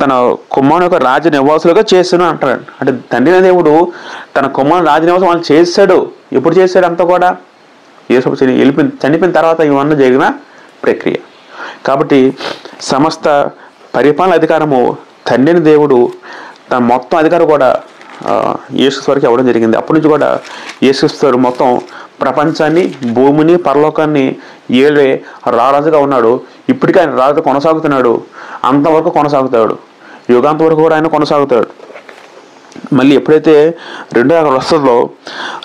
Speaker 1: తన కుమారుని యొక్క రాజ్య నివాసులుగా చేశాను అంటాడు. అంటే తండ్రి దేవుడు తన కుమారుని రాజ్య నివాసం వాళ్ళు చేశాడు. ఎప్పుడు చేశాడు? అంతా కూడా యేసు చనిపోయిన తర్వాత ఇవన్నీ జరిగిన ప్రక్రియ. కాబట్టి సమస్త పరిపాలన అధికారము తండ్రిని దేవుడు తన మొత్తం అధికారం కూడా యేసుక్రీస్తు వారికి ఇవ్వడం జరిగింది. అప్పటి నుంచి కూడా యేసుక్రీస్తు మొత్తం ప్రపంచాన్ని, భూమిని, పరలోకాన్ని ఏలే రారాజుగా ఉన్నాడు. ఇప్పటికీ ఆయన రాజు కొనసాగుతున్నాడు, అంతవరకు కొనసాగుతాడు, యుగాంత వరకు కూడా ఆయన కొనసాగుతాడు. మళ్ళీ ఎప్పుడైతే రెండో అక్కడ వస్తుందో,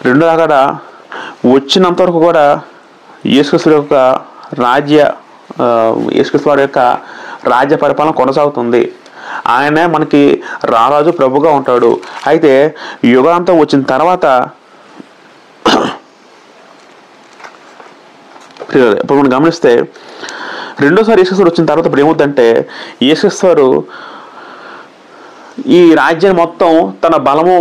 Speaker 1: రెండో అక్కడ వచ్చినంత వరకు కూడా యేసుక్రీస్తు యొక్క యేసుక్రీస్తు వారి యొక్క రాజ్య పరిపాలన కొనసాగుతుంది. ఆయనే మనకి రారాజు, ప్రభుగా ఉంటాడు. అయితే యుగాంతం వచ్చిన తర్వాత ఇప్పుడు మనం గమనిస్తే రెండోసారి యేసుక్రీస్తు వచ్చిన తర్వాత ఇప్పుడు ఏమవుతుందంటే, యేసుక్రీస్తు ఈ రాజ్యాన్ని మొత్తం, తన బలము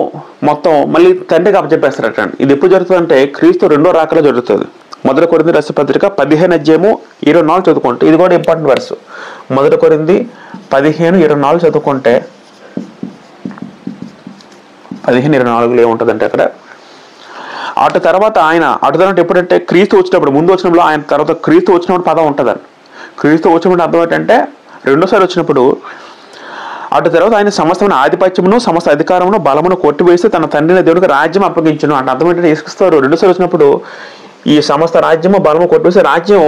Speaker 1: మొత్తం మళ్ళీ తండ్రికి అప్పచెప్పేస్తారట. ఇది ఎప్పుడు జరుగుతుందంటే క్రీస్తు రెండో రాకలో జరుగుతుంది. 1 కొరింథీ రాసిన పత్రిక 15:24 చదువుకుంటే, ఇది కూడా ఇంపార్టెంట్ వర్స్. 1 కొరింథీ 15:24 చదువుకుంటే 15:24 ఏముంటుందంటే అక్కడ, అటు తర్వాత ఎప్పుడంటే క్రీస్తు వచ్చినప్పుడు, ముందు వచ్చినప్పుడు ఆయన తర్వాత క్రీస్తు వచ్చినప్పుడు పదం ఉంటుందండి. క్రీస్తు వచ్చినప్పుడు అర్థం ఏంటంటే రెండోసారి వచ్చినప్పుడు, అటు తర్వాత ఆయన సమస్తమైన ఆధిపత్యమును సమస్త అధికారమును బలమును కొట్టివేసి తన తండ్రిని దేవుడికి రాజ్యం అప్పగించును. అంటే అర్థం ఏంటంటే యేసుక్రీస్తు రెండోసారి వచ్చినప్పుడు ఈ సమస్త రాజ్యము బలము కొట్టివేసి రాజ్యం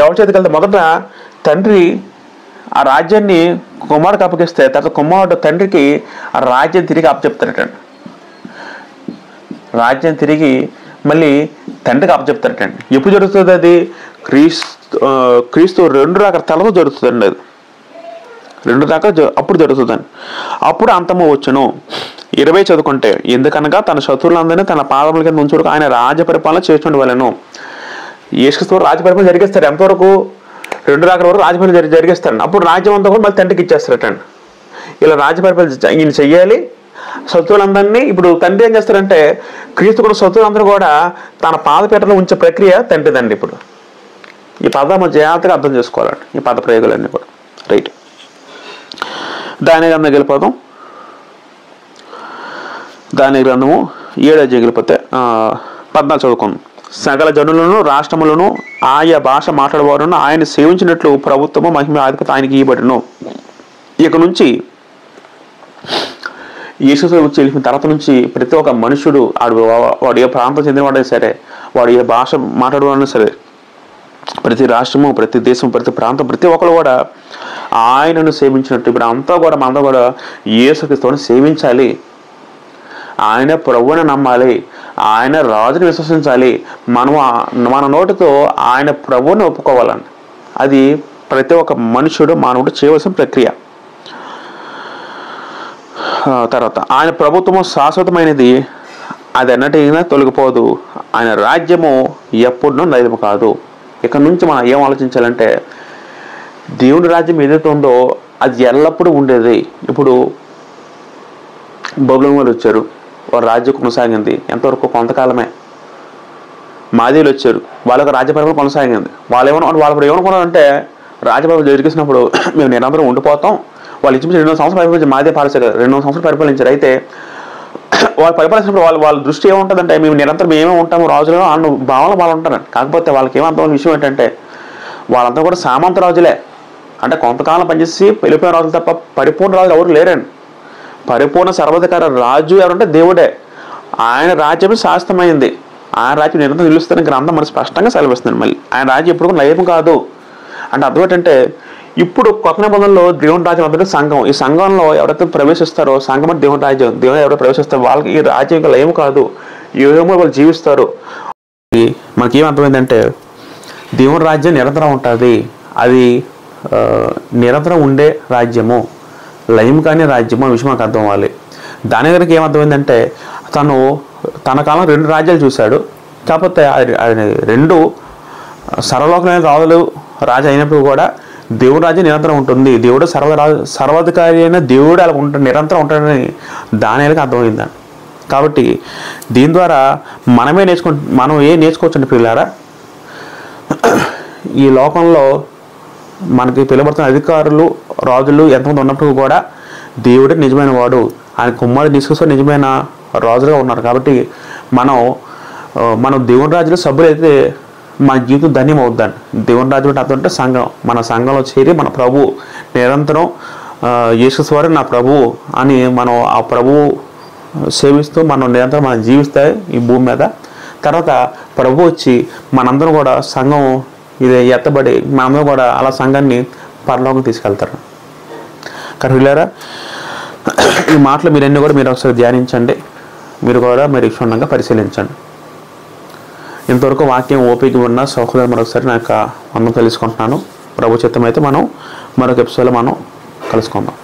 Speaker 1: ఎవరి చేతికి వెళ్తే, మొదట తండ్రి ఆ రాజ్యాన్ని కుమారుడికి అప్పగిస్తే, తర్వాత కుమారుడు తండ్రికి ఆ రాజ్యం తిరిగి అప్పచెప్తారటండి. రాజ్యం తిరిగి మళ్ళీ తండ్రికి అప్పచెప్తారటండి. ఎప్పుడు జరుగుతుంది అది? క్రీస్తు రెండు రకాల తలతో జరుగుతుందండి. అది రెండు రకాల అప్పుడు జరుగుతుందండి. అప్పుడు అంతము వచ్చును. 20 చదువుకుంటే, ఎందుకనగా తన శత్రువులందరినీ తన పాదముల కింద ఉంచుటకు ఆయన రాజ్య పరిపాలన చేస్తుండే వాళ్ళను. యేసుక్రీస్తు రాజ్య పరిపాలన జరిగిస్తారు. ఎంతవరకు? 2 రకాల వరకు రాజ్య పరిపాలన జరిగిస్తారండి. అప్పుడు రాజ్యం అంతా కూడా మళ్ళీ తండ్రికి ఇచ్చేస్తారటండి. ఇలా రాజ్య పరిపాలన ఈయన చెయ్యాలి. శత్రువులందరినీ ఇప్పుడు తండ్రి ఏం చేస్తారంటే, క్రీస్తు కూడా శత్రువులందరూ కూడా తన పాదపీటలో ఉంచే ప్రక్రియ తండ్రిదండి. ఇప్పుడు ఈ పదం జాగ్రత్తగా అర్థం చేసుకోవాలండి, ఈ పద ప్రయోగాలన్నీ కూడా. రైట్, దాని గ్రంథం వెళ్ళిపోదాం. దాని గ్రంథము 7 వెళ్ళిపోతే 14 చదువుకుందాం. సకల జనులను రాష్ట్రములను ఆయా భాష మాట్లాడేవారును ఆయన సేవించినట్లు ప్రభుత్వము మహిమ ఆధిపత్యం ఆయనకి ఇవ్వబడును. ఇక నుంచి యేసుక్రీస్తు వచ్చి వెళ్ళిన తర్వాత నుంచి ప్రతి ఒక్క మనుషుడు, వాడు ఏ ప్రాంతం చెందినవాడైనా సరే, వాడు ఏ భాష మాట్లాడేవాడైనా సరే, ప్రతి రాష్ట్రము, ప్రతి దేశం, ప్రతి ప్రాంతం, ప్రతి ఒక్కరు కూడా ఆయనను సేవించినట్టు ఇప్పుడు మనంతా కూడా యేసుక్రీస్తుని సేవించాలి. ఆయన ప్రభువుని నమ్మాలి, ఆయన రాజుని విశ్వసించాలి. మన నోటితో ఆయన ప్రభువుని ఒప్పుకోవాలండి. అది ప్రతి ఒక్క మనుషుడు, మానవుడు చేయవలసిన ప్రక్రియ. తర్వాత ఆయన ప్రభుత్వము శాశ్వతమైనది, అది ఎన్నటికైనా తొలగిపోదు. ఆయన రాజ్యము ఎప్పుడూ నైదము కాదు. ఇక్కడ నుంచి మనం ఏం ఆలోచించాలంటే, దేవుని రాజ్యం ఏదైతే ఉందో అది ఎల్లప్పుడూ ఉండేది. ఇప్పుడు బబులోను వాళ్ళు వచ్చారు, వారు రాజ్యం కొనసాగింది ఎంతవరకు? కొంతకాలమే. మాదీయులు వచ్చారు, వాళ్ళకి రాజ్య పరిపాలన కొనసాగింది. వాళ్ళు ఏమనుకున్నారంటే, రాజ్యపరిపాలన జరిగినప్పుడు మేము నిరంతరం ఉండిపోతాం. వాళ్ళు ఇచ్చి 2 సంవత్సరాలు పరిపాలించారు. మాదే పాలసీ కదా, 2 సంవత్సరాలు పరిపాలించారు. అయితే వాళ్ళు పరిపాలించినప్పుడు వాళ్ళ దృష్టి ఏముంటుందంటే, మేము నిరంతరం ఏమేమి ఉంటాము రాజులో అన్న భావన వాళ్ళు ఉంటారు. కాకపోతే వాళ్ళకి ఏమర్థమైన విషయం ఏంటంటే, వాళ్ళంతా కూడా సామంత రాజులే. అంటే కొంతకాలం పనిచేసి వెళ్ళిపోయిన రాజులు తప్ప పరిపూర్ణ రాజులు ఎవరు లేరండి. పరిపూర్ణ సర్వాధికార రాజు ఎవరంటే దేవుడే. ఆయన రాజ్యం శాశ్వతమైంది. ఆయన రాజ్యం నిరంతరం నిలుస్తున్న గ్రంథం మనకు స్పష్టంగా సెలవిస్తుంది. మళ్ళీ ఆయన రాజ్యం ఎప్పుడు కూడా లయం కాదు. అంటే అర్థం ఏంటంటే ఇప్పుడు కొత్త నిబంధనలో దేవుని రాజ్యం అంతటి సంఘం. ఈ సంఘంలో ఎవరైతే ప్రవేశిస్తారో సంఘం అంటే దేవుని రాజ్యం. దేవుని ఎవరైతే ప్రవేశిస్తారో వాళ్ళకి ఈ రాజ్యం ఇంకా లయం కాదు, ఏమో వాళ్ళు జీవిస్తారు. మనకేం అర్థమైందంటే దేవుని రాజ్యం నిరంతరం ఉంటుంది. అది నిరంతరం ఉండే రాజ్యము, లయం కాని రాజ్యము అనే విషయం మనకు అర్థం అవ్వాలి. దాని దగ్గరికి ఏమర్థమైందంటే తన కాలం 2 రాజ్యాలు చూశాడు. కాకపోతే ఆయన 2 సర్వలోకమైన రాజు అయినప్పుడు కూడా దేవుడి రాజ్యం నిరంతరం ఉంటుంది. దేవుడు సర్వాధికారి అయిన దేవుడు అలా ఉంటాడు, నిరంతరం ఉంటాడని దానికి అర్థమైందని. కాబట్టి దీని ద్వారా మనం ఏం నేర్చుకోవచ్చండి పిల్లారా? ఈ లోకంలో మనకి పిలువబడుతున్న అధికారులు రాజులు ఎంతమంది ఉన్నప్పుడు కూడా దేవుడే నిజమైన వాడు, ఆయన కుమారుడు తీసుకొస్తే నిజమైన రాజులుగా ఉన్నారు. కాబట్టి మనం దేవుని రాజులో సభ్యులైతే మన జీవితం ధన్యం అవుద్దండి. దేవుని రాజ్యం అంటే అర్థం అంటే సంఘం. మన సంఘంలో చేరి మన ప్రభు నిరంతరం యేసు వారు నా ప్రభు అని మనం ఆ ప్రభువు సేవిస్తూ మనం నిరంతరం మనం జీవిస్తే ఈ భూమి మీద. తర్వాత ప్రభు వచ్చి మనందరం కూడా సంఘం ఇది ఎత్తబడి మనందరం కూడా అలా సంఘాన్ని పరలోకం తీసుకెళ్తారు. కనుక ఈ మాటలు మీరన్నీ కూడా మీరు ఒకసారి ధ్యానించండి, మీరు కూడా మీరు క్షుణ్ణంగా పరిశీలించండి. ఇంతవరకు వాక్యం ఓపిక ఉన్న సౌకర్యం మరొకసారి నాకు వందం తెలుసుకుంటున్నాను. ప్రభు చిత్తం అయితే మనం మరొక ఎపిసోడ్లో మనం కలుసుకుందాం.